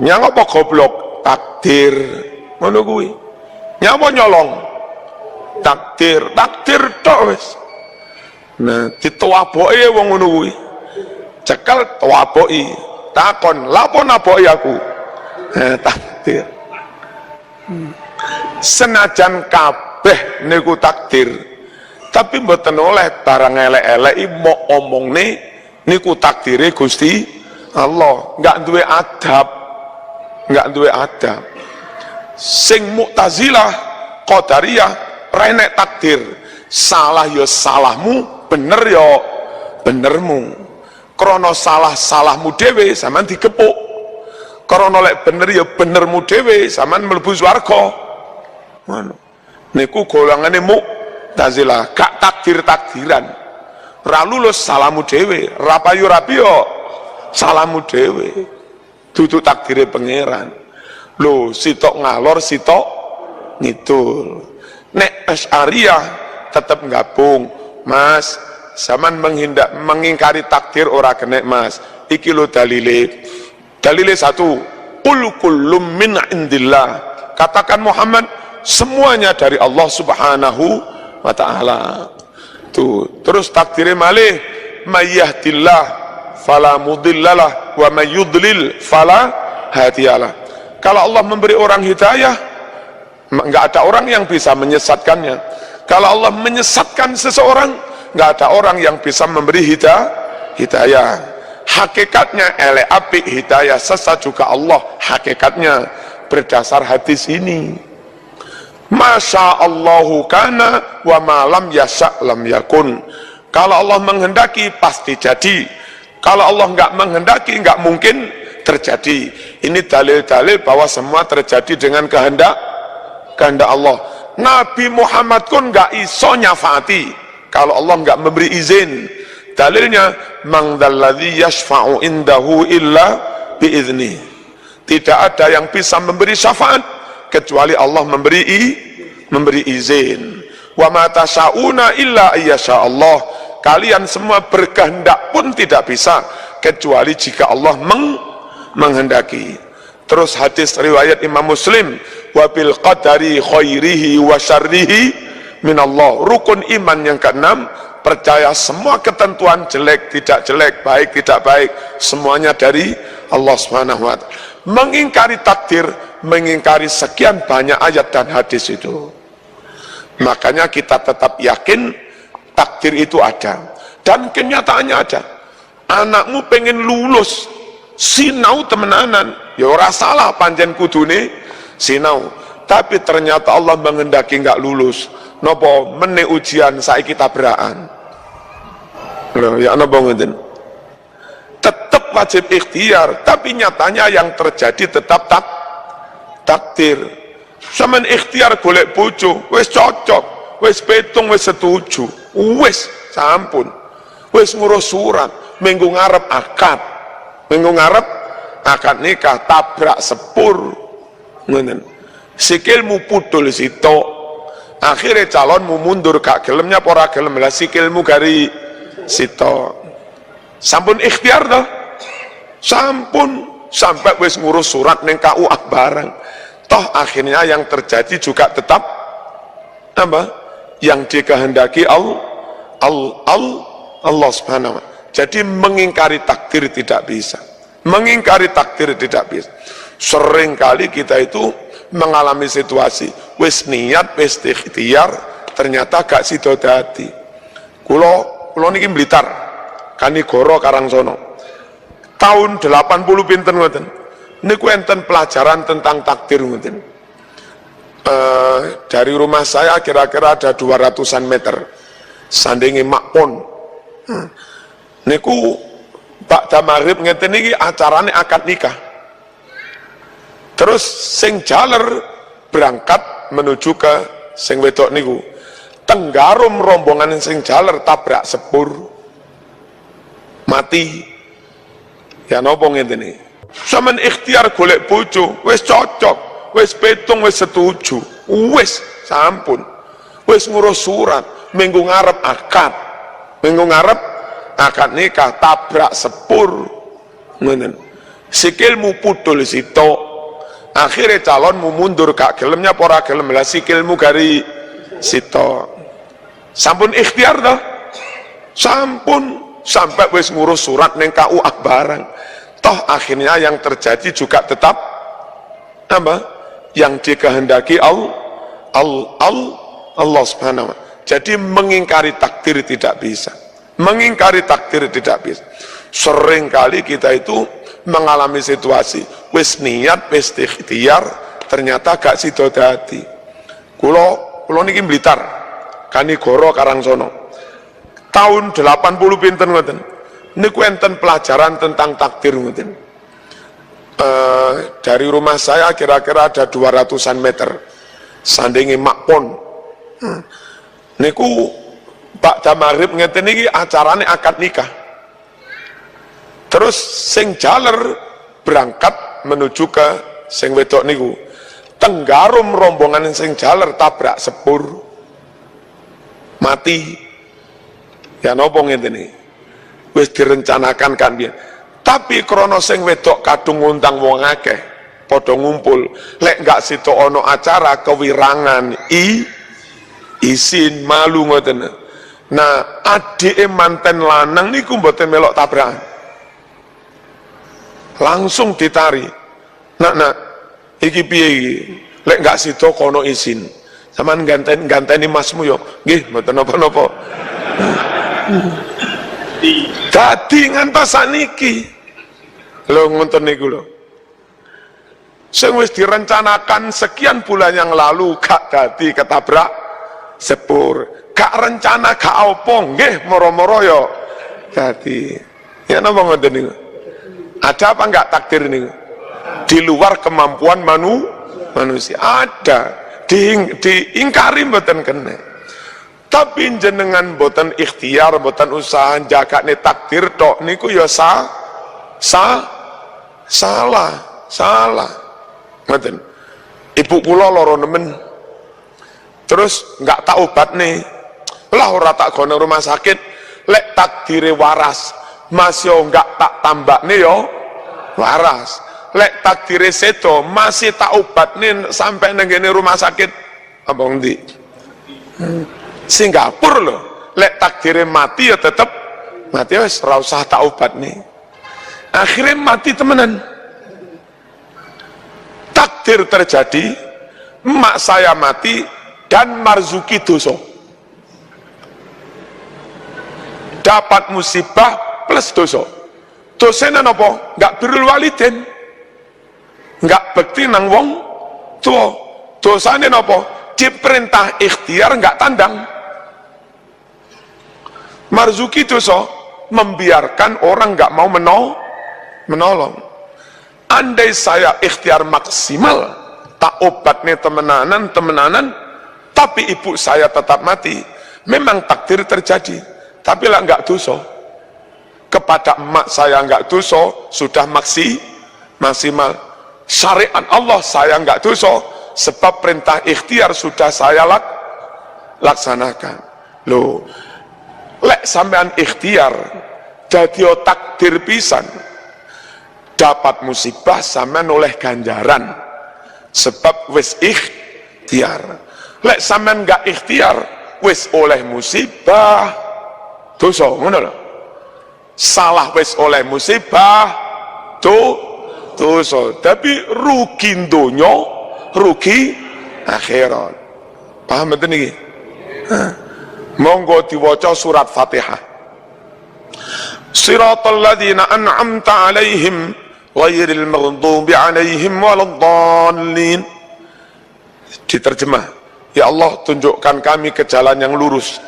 Nyang apa goblok? Takdir. Ngono kuwi. Nyang apa nyolong? Takdir tok wis. Nah, ditowaboki wong ngono kuwi. Cekel towaboki. Takon, lapo naboki aku? Takdir. Senajan kabeh niku takdir, tapi mboten oleh barang elek-elek mau omongne niku takdire Gusti Allah, enggak duwe adab. Sing Mu'tazilah, Qadariyah renek takdir, salah ya salahmu, bener ya benermu. Krono salah-salahmu dhewe sampean digepuk. Krono lek bener ya benermu dhewe sampean mlebu swarga. Ngono. Niku golongane Mu'tazilah, gak takdir-takdiran. Ra lulus salahmu dhewe, ra payu-rapi yo salahmu dhewe. Dudu takdire pangeran. Lho, sitok ngalor, sitok ngidul. Nek Asy'ariyah tetep gabung, Mas. Zaman mengingkari takdir ora kena, Mas. Iki lo dalile. Dalile satu, qul kullum min indillah. Katakan Muhammad, semuanya dari Allah Subhanahu wa ta'ala. Tuh, terus takdirnya malih, mayyahdillah fala mudhillalah wa mayyudlil fala hadiyalah. Kalau Allah memberi orang hidayah, enggak ada orang yang bisa menyesatkannya. Kalau Allah menyesatkan seseorang, enggak ada orang yang bisa memberi hidayah. Hakikatnya ele apik hidayah sesat juga Allah. Hakikatnya berdasar hadis ini. Masya Allahu kana wa malam yasha lam yakun. Kalau Allah menghendaki pasti jadi. Kalau Allah enggak menghendaki enggak mungkin terjadi. Ini dalil-dalil bahwa semua terjadi dengan kehendak Allah. Nabi Muhammad pun enggak iso nyafaati kalau Allah enggak memberi izin. Dalilnya mangdalladzi yashfa'u indahu illa biizni. Tidak ada yang bisa memberi syafaat kecuali Allah memberi izin. Wa ma tasyauna illa ayyasha Allah. Kalian semua berkehendak pun tidak bisa kecuali jika Allah menghendaki. Terus hadis riwayat Imam Muslim, wa bil qadari khairihi wa syarrihi minallah. Rukun iman yang keenam, percaya semua ketentuan jelek tidak jelek, baik tidak baik, semuanya dari Allah Subhanahu wa ta'ala. Mengingkari takdir, mengingkari sekian banyak ayat dan hadis itu. Makanya kita tetap yakin takdir itu ada dan kenyataannya ada. Anakmu pengen lulus sinau temenanan, ya ora salah pancen kudune sinau, tapi ternyata Allah menghendaki enggak lulus. Nopo meneh ujian saiki tabrakan. Lho ya napa ngoten? Tetap wajib ikhtiar, tapi nyatanya yang terjadi tetap takdir. Sampeyan ikhtiar golek bojo, wis cocok, wis petung, wis setuju, wis sampun. Wis ngurus surat, minggu ngarep akad. Minggu ngarep akad nikah, tabrak sepur. Ngoten. Sikilmu putul sitok. Akhirnya calonmu mundur, gak gelemnya pora gelem lah, sikilmu gari sitok. Sampun ikhtiar toh? Sampun sampai wis ngurus surat neng KUA bareng. Toh akhirnya yang terjadi juga tetap apa? Yang dikehendaki Allah Subhanahu wa ta'ala. Jadi mengingkari takdir tidak bisa. Mengingkari takdir tidak bisa. Sering kali kita itu mengalami situasi wis niat wis ikhtiar ternyata gak sido dadi. Kulo niki Blitar, Kanigoro Karangsono. Tahun 80 pinten ngoten. Niku enten pelajaran tentang takdir ngoten. Dari rumah saya kira-kira ada 200-an meter. Sandingi makpon. Niku ba'da maghrib ngeten niki acarane akad nikah. Terus sing jaler berangkat menuju ke sing wedok niku. Tenggarum rombongan sing jaler tabrak sepur. Mati. Ya napa ngeten iki? Sampeyan ikhtiar golek bojo, wis cocok, wis petung, wis setuju, wis sampun. Wis ngurus surat, minggu ngarep akad. Minggu ngarep akad nikah, tabrak sepur. Ngoten. Sikilmu putul sitok. Akhirnya calonmu mundur, gak gelemnya pora gelem lah, sikilmu gari sitok. Sampun ikhtiar toh? Sampun sampai wis ngurus surat neng KUA bareng. Toh akhirnya yang terjadi juga tetap apa? Yang dikehendaki Allah Subhanahu wa ta'ala. Jadi mengingkari takdir tidak bisa. Mengingkari takdir tidak bisa. Sering kali kita itu mengalami situasi wis niat wis ikhtiar ternyata gak sido dadi. Kulo niki Blitar, Kanigoro Karangsono. tahun 80 pinten ngoten niku enten pelajaran tentang takdir ngoten. Dari rumah saya kira-kira ada 200-an meter sandingi makpon. Niku Pak Maghrib ngeten iki acarane akad nikah. Terus sing jaler berangkat menuju ke sing wedok niku. Tenggarum rombongan sing jaler tabrak sepur. Mati. Ya napa ngeten iki? Wis direncanakan kan piye. Tapi krana sing wedok kadung ngundang wong akeh, padha ngumpul. Lek gak situ ana acara kewirangan izin malu ngoten. Nah, adike manten lanang niku mboten melok tabrakan. Langsung ditari. Nak, iki piye iki? Lek gak situ kono izin. Sampeyan ganteni masmu yo. Nggih, mboten napa-napa. Dadi ngantos sakniki. Lho ngoten niku lho. Sing wis direncanakan sekian bulan yang lalu gak dadi ketabrak sepur. Gak rencana gak apa nggih moro-moro yo dadi. Ya napa ngoten niku? Ada apa enggak takdir niku? Di luar kemampuan manusia. Ada. Diingkari mboten kena. Tapi jenengan mboten ikhtiar, mboten usaha jagane takdir tok niku ya salah. Ngoten. Ibu kula lara nemen. Terus enggak tak obat nih. Lah ora tak gono rumah sakit, lek takdire waras, masih enggak tak tambakne yo waras. Lek takdire sedo, masih tak obatne sampai nang ngene rumah sakit. Apa ngendi? Singapura loh, lek takdirnya mati ya tetep mati, wis ora usah tak obat nih. Akhirnya mati temenan. Takdir terjadi, emak saya mati dan Marzuki dosa. Dapat musibah plus dosa. Dosanya apa? Enggak birrul walidin, enggak bekti nang wong tua. Dosanya apa? Diperintah ikhtiar enggak tandang. Marzuki dosa membiarkan orang nggak mau menolong. Andai saya ikhtiar maksimal, tak obatnya temenanan, tapi ibu saya tetap mati, memang takdir terjadi, tapi lah nggak dosa. Kepada emak saya nggak dosa, sudah maksimal. Syariat Allah saya nggak dosa, sebab perintah ikhtiar sudah saya laksanakan. Loh, lek sampean ikhtiar dadi takdir pisan, dapat musibah sampean oleh ganjaran sebab wis ikhtiar. Lek sampean gak ikhtiar wis oleh musibah dosa, ngono lho. Salah wis oleh musibah dosa, tapi rugi donya, rugi akhirat. Paham mboten iki? Monggo diwaca surat Fatihah. Siratal ladzina an'amta 'alaihim ghairil maghdubi 'alaihim waladdallin. Diterjemah, ya Allah tunjukkan kami ke jalan yang lurus,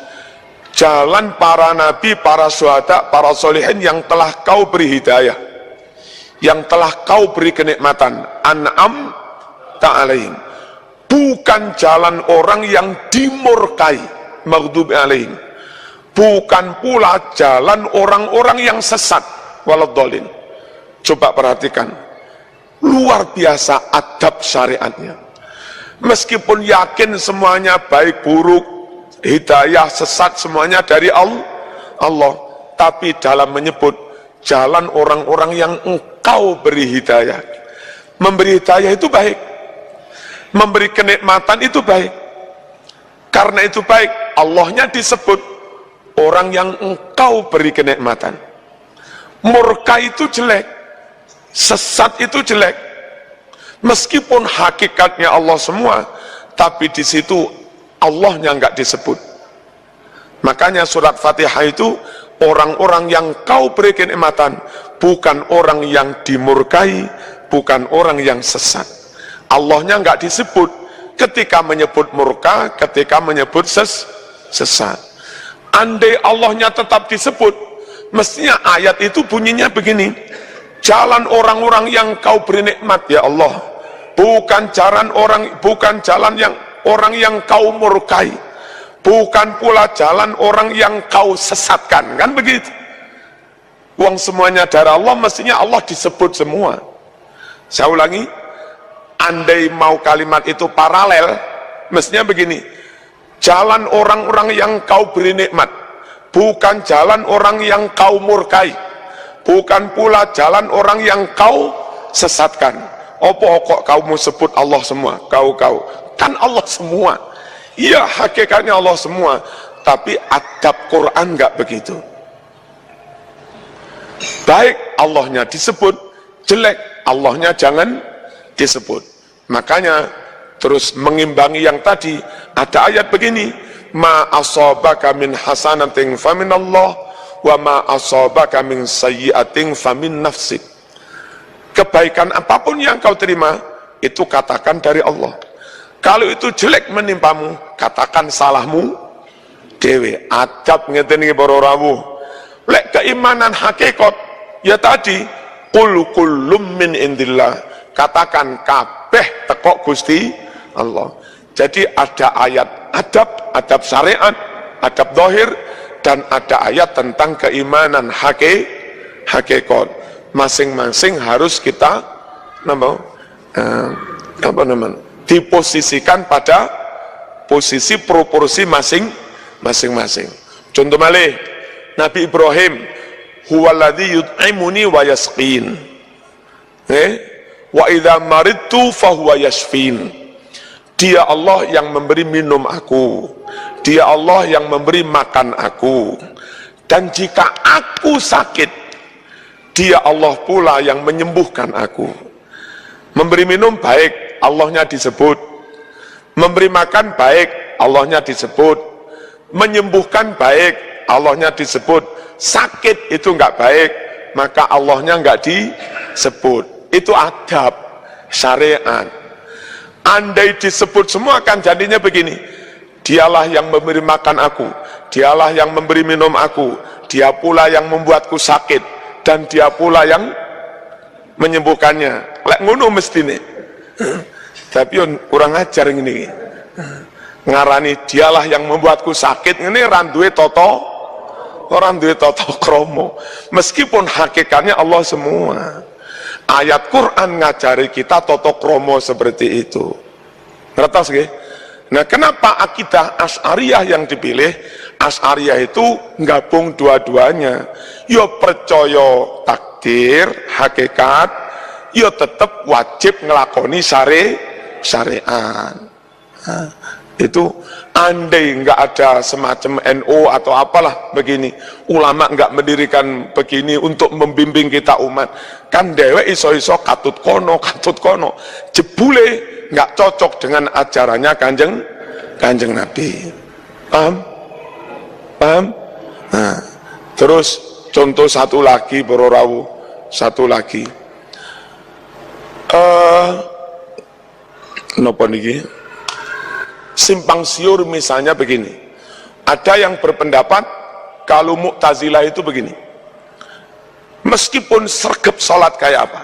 jalan para nabi, para syuhada, para solihin yang telah kau beri hidayah, yang telah kau beri kenikmatan. An'am ta'alaihim, bukan jalan orang yang dimurkai, maghdubi alaihim, bukan pula jalan orang-orang yang sesat, waladdallin. Coba perhatikan, luar biasa adab syariatnya. Meskipun yakin semuanya baik buruk, hidayah sesat semuanya dari Allah, tapi dalam menyebut jalan orang-orang yang engkau beri hidayah. Memberi hidayah itu baik, memberi kenikmatan itu baik. Karena itu baik, Allahnya disebut orang yang engkau beri kenikmatan. Murka itu jelek, sesat itu jelek. Meskipun hakikatnya Allah semua, tapi di situ Allahnya enggak disebut. Makanya surat Fatihah itu orang-orang yang kau beri kenikmatan, bukan orang yang dimurkai, bukan orang yang sesat. Allahnya enggak disebut ketika menyebut murka, ketika menyebut sesat. andai Allahnya tetap disebut, mestinya ayat itu bunyinya begini, jalan orang-orang yang kau beri nikmat ya Allah, bukan jalan yang orang yang kau murkai, bukan pula jalan orang yang kau sesatkan, kan begitu. Uang semuanya dari Allah, mestinya Allah disebut semua. Saya ulangi, andai mau kalimat itu paralel, mestinya begini, jalan orang-orang yang kau beri nikmat, bukan jalan orang yang kau murkai, bukan pula jalan orang yang kau sesatkan. Apa kok kau mau sebut Allah semua? Kau kan Allah semua. Iya, hakikatnya Allah semua, tapi adab Quran enggak begitu. Baik Allahnya disebut, jelek Allahnya jangan disebut. Makanya terus mengimbangi yang tadi, ada ayat begini, ma asabaka min hasanatin faminallah wa ma asabaka min sayyi'atin famin nafsik. Kebaikan apapun yang kau terima, itu katakan dari Allah. Kalau itu jelek menimpamu, katakan salahmu dewe. Adab ngeten iki para rawuh. Lek keimanan hakikat, ya tadi qul kullum min indillah, katakan kabeh teko Gusti Allah. Jadi ada ayat adab syariat, adab zahir, dan ada ayat tentang keimanan hakikat. Masing-masing harus kita diposisikan pada posisi proporsi masing-masing. Contoh malih, Nabi Ibrahim, huwaladzi yut'imuni wa yasqin, wa idza maridtu fahuwa yashfin. Dia Allah yang memberi minum aku, dia Allah yang memberi makan aku, dan jika aku sakit, dia Allah pula yang menyembuhkan aku. Memberi minum baik, Allahnya disebut. Memberi makan baik, Allahnya disebut. Menyembuhkan baik, Allahnya disebut. Sakit itu enggak baik, maka Allahnya enggak disebut. Itu adab syariat. Andai disebut semua kan jadinya begini, dialah yang memberi makan aku, dialah yang memberi minum aku, dia pula yang membuatku sakit, dan dia pula yang menyembuhkannya. Lek ngono mestine. Tapi kurang ajar ngene. Ngarani dialah yang membuatku sakit, ngene ora duwe tata krama. Meskipun hakikatnya Allah semua. Ayat Quran ngajari kita tata krama seperti itu. Ngertos nggih? Nah, kenapa akidah Asy'ariyah yang dipilih? Asy'ariyah itu gabung dua-duanya. Ya percaya takdir, hakikat, ya tetap wajib ngelakoni syariat. Nah, itu andai nggak ada semacam NU atau apalah begini, ulama nggak mendirikan begini untuk membimbing kita umat, kan dewe iso-iso katut kono, jebule nggak cocok dengan ajarannya kanjeng Nabi. Paham? Nah, terus contoh satu lagi, Bro Rawu, satu lagi. Napa niki? Simpang siur misalnya begini. Ada yang berpendapat kalau Mu'tazilah itu begini. Meskipun sergap sholat kayak apa,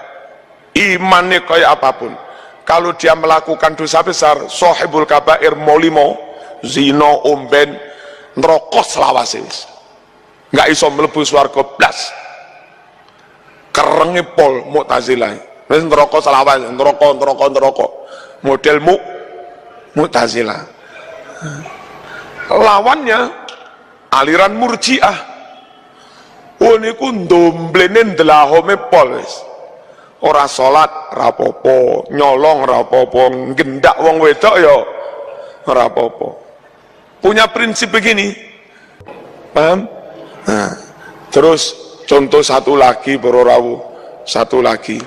imannya kayak apapun, kalau dia melakukan dosa besar, sohibul kabair molimo, zino, omben, neraka selawase, nggak iso mlebu swarga blas. Kerenge pol Mu'tazilah. Wis neraka selawase, neraka. Model Mu'tazilah. Lawannya aliran Murji'ah. Oh niku ndomblene ndelahome pol wis. Ora salat rapopo, nyolong rapopo, gendak wong wedok ya rapopo. Punya prinsip begini. Paham? Nah, terus contoh satu lagi, Bro Rawu, satu lagi.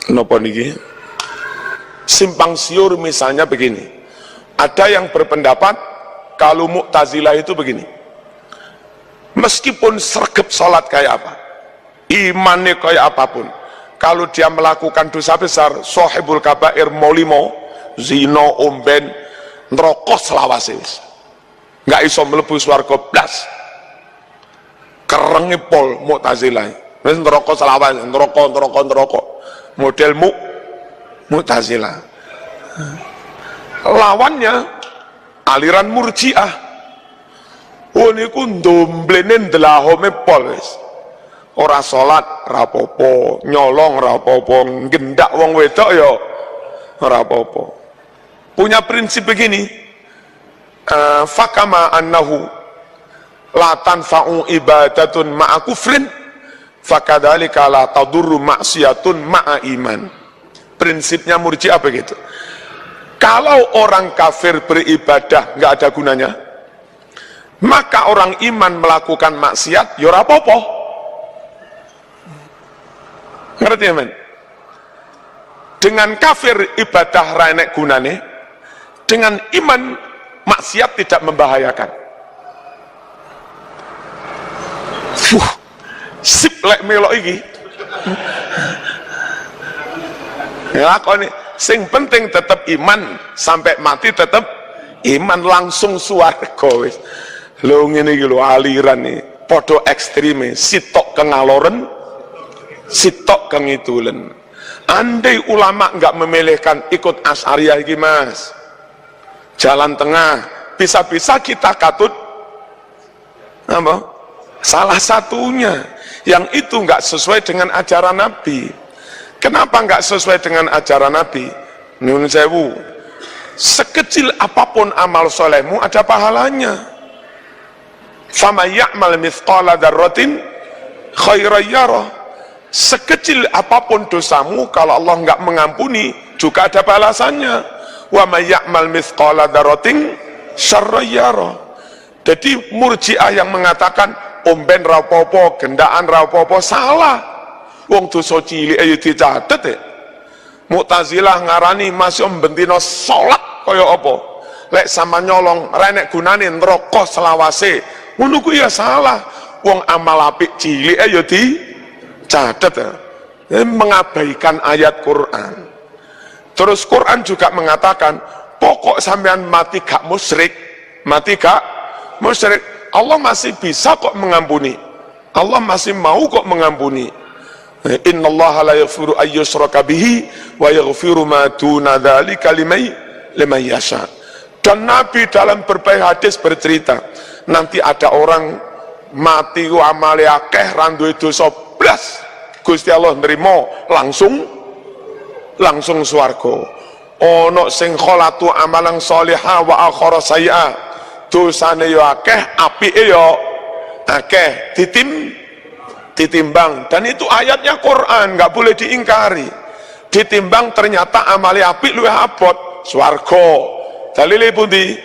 Napa niki? Simpang siur misalnya begini. Ada yang berpendapat kalau Mu'tazilah itu begini. Meskipun sergap sholat kayak apa, imannya kayak apapun, kalau dia melakukan dosa besar, sohibul kabair molimo, zino, omben, neraka selawase wis nggak iso mlebu swarga blas. Kerenge pol Mu'tazilah wis neraka selawase, neraka model Mu'tazilah. Lawannya aliran Murji'ah. Oh niku ndomblene ndelahome pol wis. Ora salat rapopo, nyolong rapopo, gendak wong wedok ya rapopo. Punya prinsip begini, fakama annahu la tanfa'u ibadatun ma'a kufrin fakadzalika la tadurru maksiatun ma'a iman. Prinsipnya Murji'ah begitu. Kalau orang kafir beribadah nggak ada gunanya, maka orang iman melakukan maksiat ya ora apa-apa. Ngerti ya men? Dengan kafir ibadah ra enek gunane, dengan iman maksiat tidak membahayakan. Sip lek melok iki. Ya kok nih, sing penting tetap iman, sampai mati tetap iman, langsung swarga wis. Lho ngene iki lho aliran nih, podo ekstreme, sitok kengaloren, sitok kengitulen. Andai ulama nggak memilihkan ikut Asy'ariyah iki Mas, jalan tengah, bisa-bisa kita katut apa? Salah satunya yang itu nggak sesuai dengan ajaran Nabi. Kenapa nggak sesuai dengan ajaran Nabi? Nyun sewu, sekecil apapun amal solehmu ada pahalanya. Fama ya'mal mithqala dzarratin khairan yarah. Sekecil apapun dosamu, kalau Allah nggak mengampuni juga ada balasannya. Wa may ya'mal mithqala dzarratin syarran yarah. Jadi Murji'ah yang mengatakan omben rapopo, gendaan rapopo, salah. Wong dosa cilik ayo dicatet ya. Mu'tazilah ngarani masih bentino salat kaya apa? Lek sama nyolong ra nek gunane neraka selawase. Ngono ku ya salah. Wong amal apik cilik ayo dicatet ya. Mengabaikan ayat Quran. Terus Quran juga mengatakan, pokok sampean mati gak musyrik, mati gak musyrik, Allah masih bisa kok mengampuni. Allah masih mau kok mengampuni. Innallaha la yaghfiru ay yushraka bihi wa yaghfiru ma duna dzalika liman yasha. Dan Nabi dalam berbagai hadis bercerita, nanti ada orang mati ku amale akeh ra duwe dosa blas, Gusti Allah nrimo langsung swarga. Ono sing kholatu amalan sholihah wa akhara sayyi'a, dosane yo akeh, apike yo akeh, ditimbang, dan itu ayatnya Quran, nggak boleh diingkari. Ditimbang ternyata amali apik luwih abot swarga. Dalile pundi?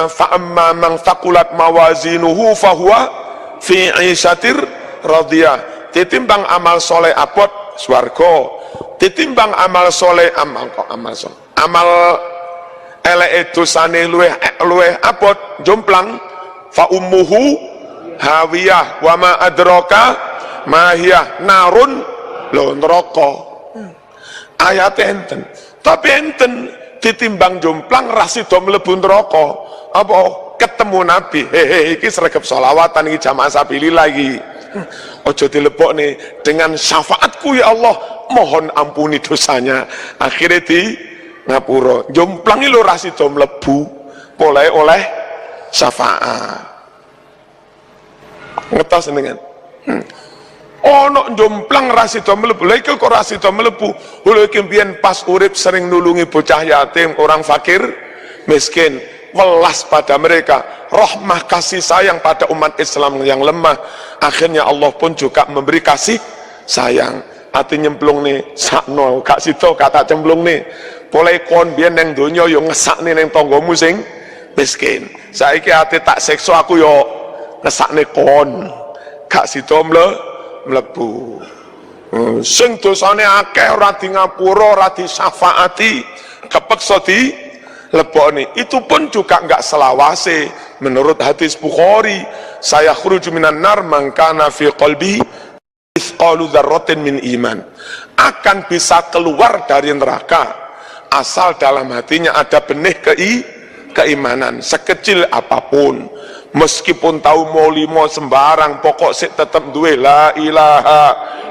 Fa amma man thaqulat mawazinuhu fahuwa fi 'ishatir radiyah. Ditimbang amal soleh abot swarga, ditimbang amal soleh amal eleke dosane luwih abot jomplang, fa ummuhu hawiyah wa ma adraka mahiyah narun lho neraka. Ayat enten, tapi enten ditimbang jomplang rasido mlebu neraka. Apa ketemu Nabi, hehe iki sregep sholawatan iki jamaah sabilillah iki. Ojo dilebokne dengan syafaatku ya Allah, mohon ampuni dosanya. Akhirnya di ngapura. Jomplang iki lho rasido mlebu, oleh syafaat. Ngetos dengan ono jomplang rasido mlebu, lha iki kok rasido mlebu. Lha iki mbiyen pas urip sering nulungi bocah yatim, orang fakir, miskin, welas pada mereka, rahmah kasih sayang pada umat Islam yang lemah. Akhirnya Allah pun juga memberi kasih sayang. Ati nyemplung nih sakno gak sito kata cemplung nih. Polai kon biyen nang donya yo ngesakne ning tanggamu sing miskin. Saiki ati tak sekso aku yo ngesakne kon gak sida mlebu. Sing dosane akeh ora di ngapura, ora disyafaati, kepeksa dilebokne. Itu pun juga enggak selawase. Menurut hadis Bukhari, saya khruju minan nar man kana fi qalbihi mithqalu dzarratin min iman. Akan bisa keluar dari neraka asal dalam hatinya ada benih keimanan sekecil apapun, meskipun tahu mau limo sembarang, pokok sik tetap duwe la ilaha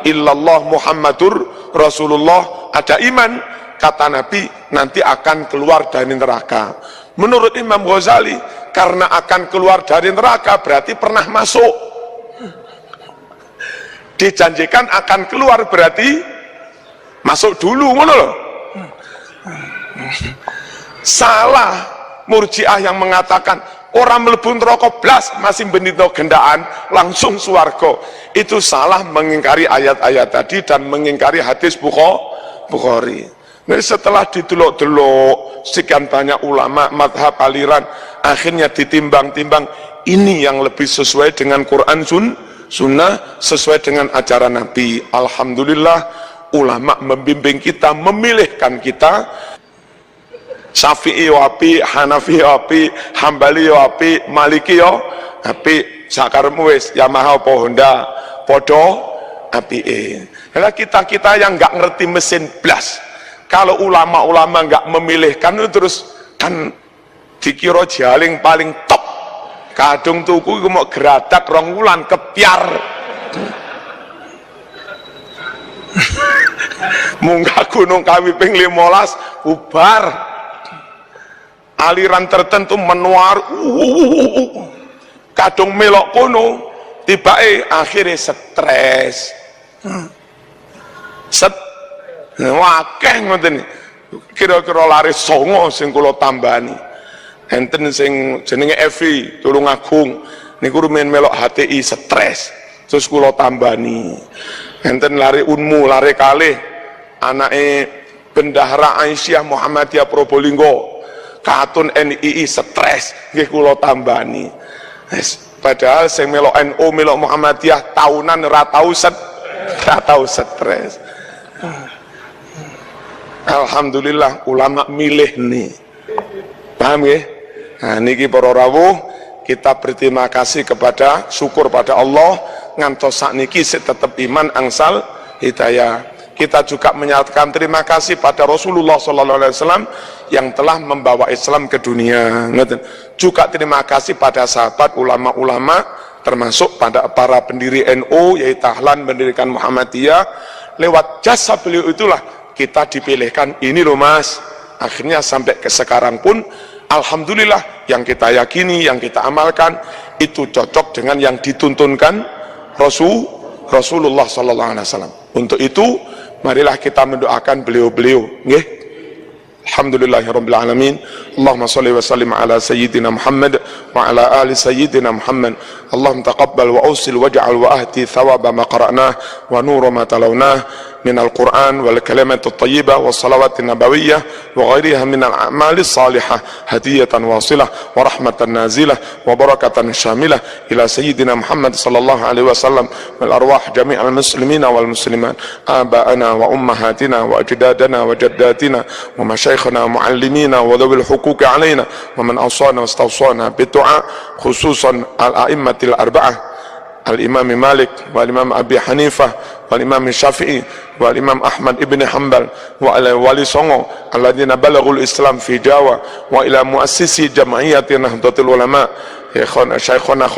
illallah Muhammadur Rasulullah, ada iman, kata Nabi nanti akan keluar dari neraka. Menurut Imam Ghazali, karena akan keluar dari neraka berarti pernah masuk. Dijanjikan akan keluar berarti masuk dulu, ngono loh. Salah Murji'ah yang mengatakan orang mlebu neraka blas masih benito gendaan langsung swarga. Itu salah, mengingkari ayat-ayat tadi dan mengingkari hadis Bukhari. Nah, setelah didelok-delok sekian banyak ulama madhab aliran, akhirnya ditimbang-timbang, ini yang lebih sesuai dengan Quran Sunnah, sesuai dengan ajaran Nabi. Alhamdulillah, ulama membimbing kita, memilihkan kita. Syafi'i wapi, Hanafi wapi, Hambali wapi, Maliki wapi, sakaremu wis Yamaha apa Honda podo apike. Lah kita yang nggak ngerti mesin blas, kalau ulama-ulama nggak memilihkan itu terus kan dikira jaling paling top. Kadung tuku iku mau geradak rong wulan kepiar. Munggah Gunung Kawi ping 15 bubar. Aliran tertentu menuar, kadung melok kono, tibae akhirnya stres. Wakeh ngoten. Kira-kira laris songo sing kula tambani. Enten sing jenenge Evi Tulungagung niku rumiyin melok HTI stres. Terus kula tambani. Enten lari Unmu, lari kalih anake Bendahara Aisyah Muhammadiyah Probolinggo. Katun NII stres, nggih kula tambani. Padahal sing melok NU, melok Muhammadiyah tahunan ora tau stres. Alhamdulillah ulama milih nih. Paham nggih? Nah niki para rawuh, kita berterima kasih kepada, syukur pada Allah ngantos sakniki sik tetep iman angsal hidayah. Kita juga menyatakan terima kasih pada Rasulullah SAW yang telah membawa Islam ke dunia. Juga terima kasih pada sahabat ulama-ulama, termasuk pada para pendiri NU, yaitu Dahlan mendirikan Muhammadiyah. Lewat jasa beliau itulah kita dipilihkan. Ini loh mas, akhirnya sampai ke sekarang pun alhamdulillah yang kita yakini, yang kita amalkan itu cocok dengan yang dituntunkan Rasulullah SAW. Untuk itu marilah kita mendoakan beliau-beliau, nggih. Alhamdulillahirabbil alamin. Allahumma shalli wa sallim ala sayyidina Muhammad wa ala ali sayyidina Muhammad. Allahumma taqabbal wa awsil waj'al wa ahdi thawaba ma qara'nah wa nura ma talawnah min al-Qur'an wal kalimat at-tayyibah wa salawat nabawiyyah wa ghairiha min al-a'mal as-salihah hadiyatan wasilah wa rahmatan nazilah wa barakatan syamilah ila sayyidina Muhammad sallallahu alaihi wasallam wal arwah jami'al muslimina wal muslimat aba'ana wa ummahatina wa ajdadana wa jaddatina wa masyayikhana muallimina wa dhawil huquqi alaina wa man awsana wa istawsana bidu'a khususan al-a'immatil arba'ah al-imam Malik wal imam Abi Hanifah wal imam Syafi'i wal imam Ahmad ibn Hanbal wa ala wali songo alladzina balaghul Islam fi Jawa wa ila muassisi jam'iyyati Nahdlatul Ulama ya khana syekhana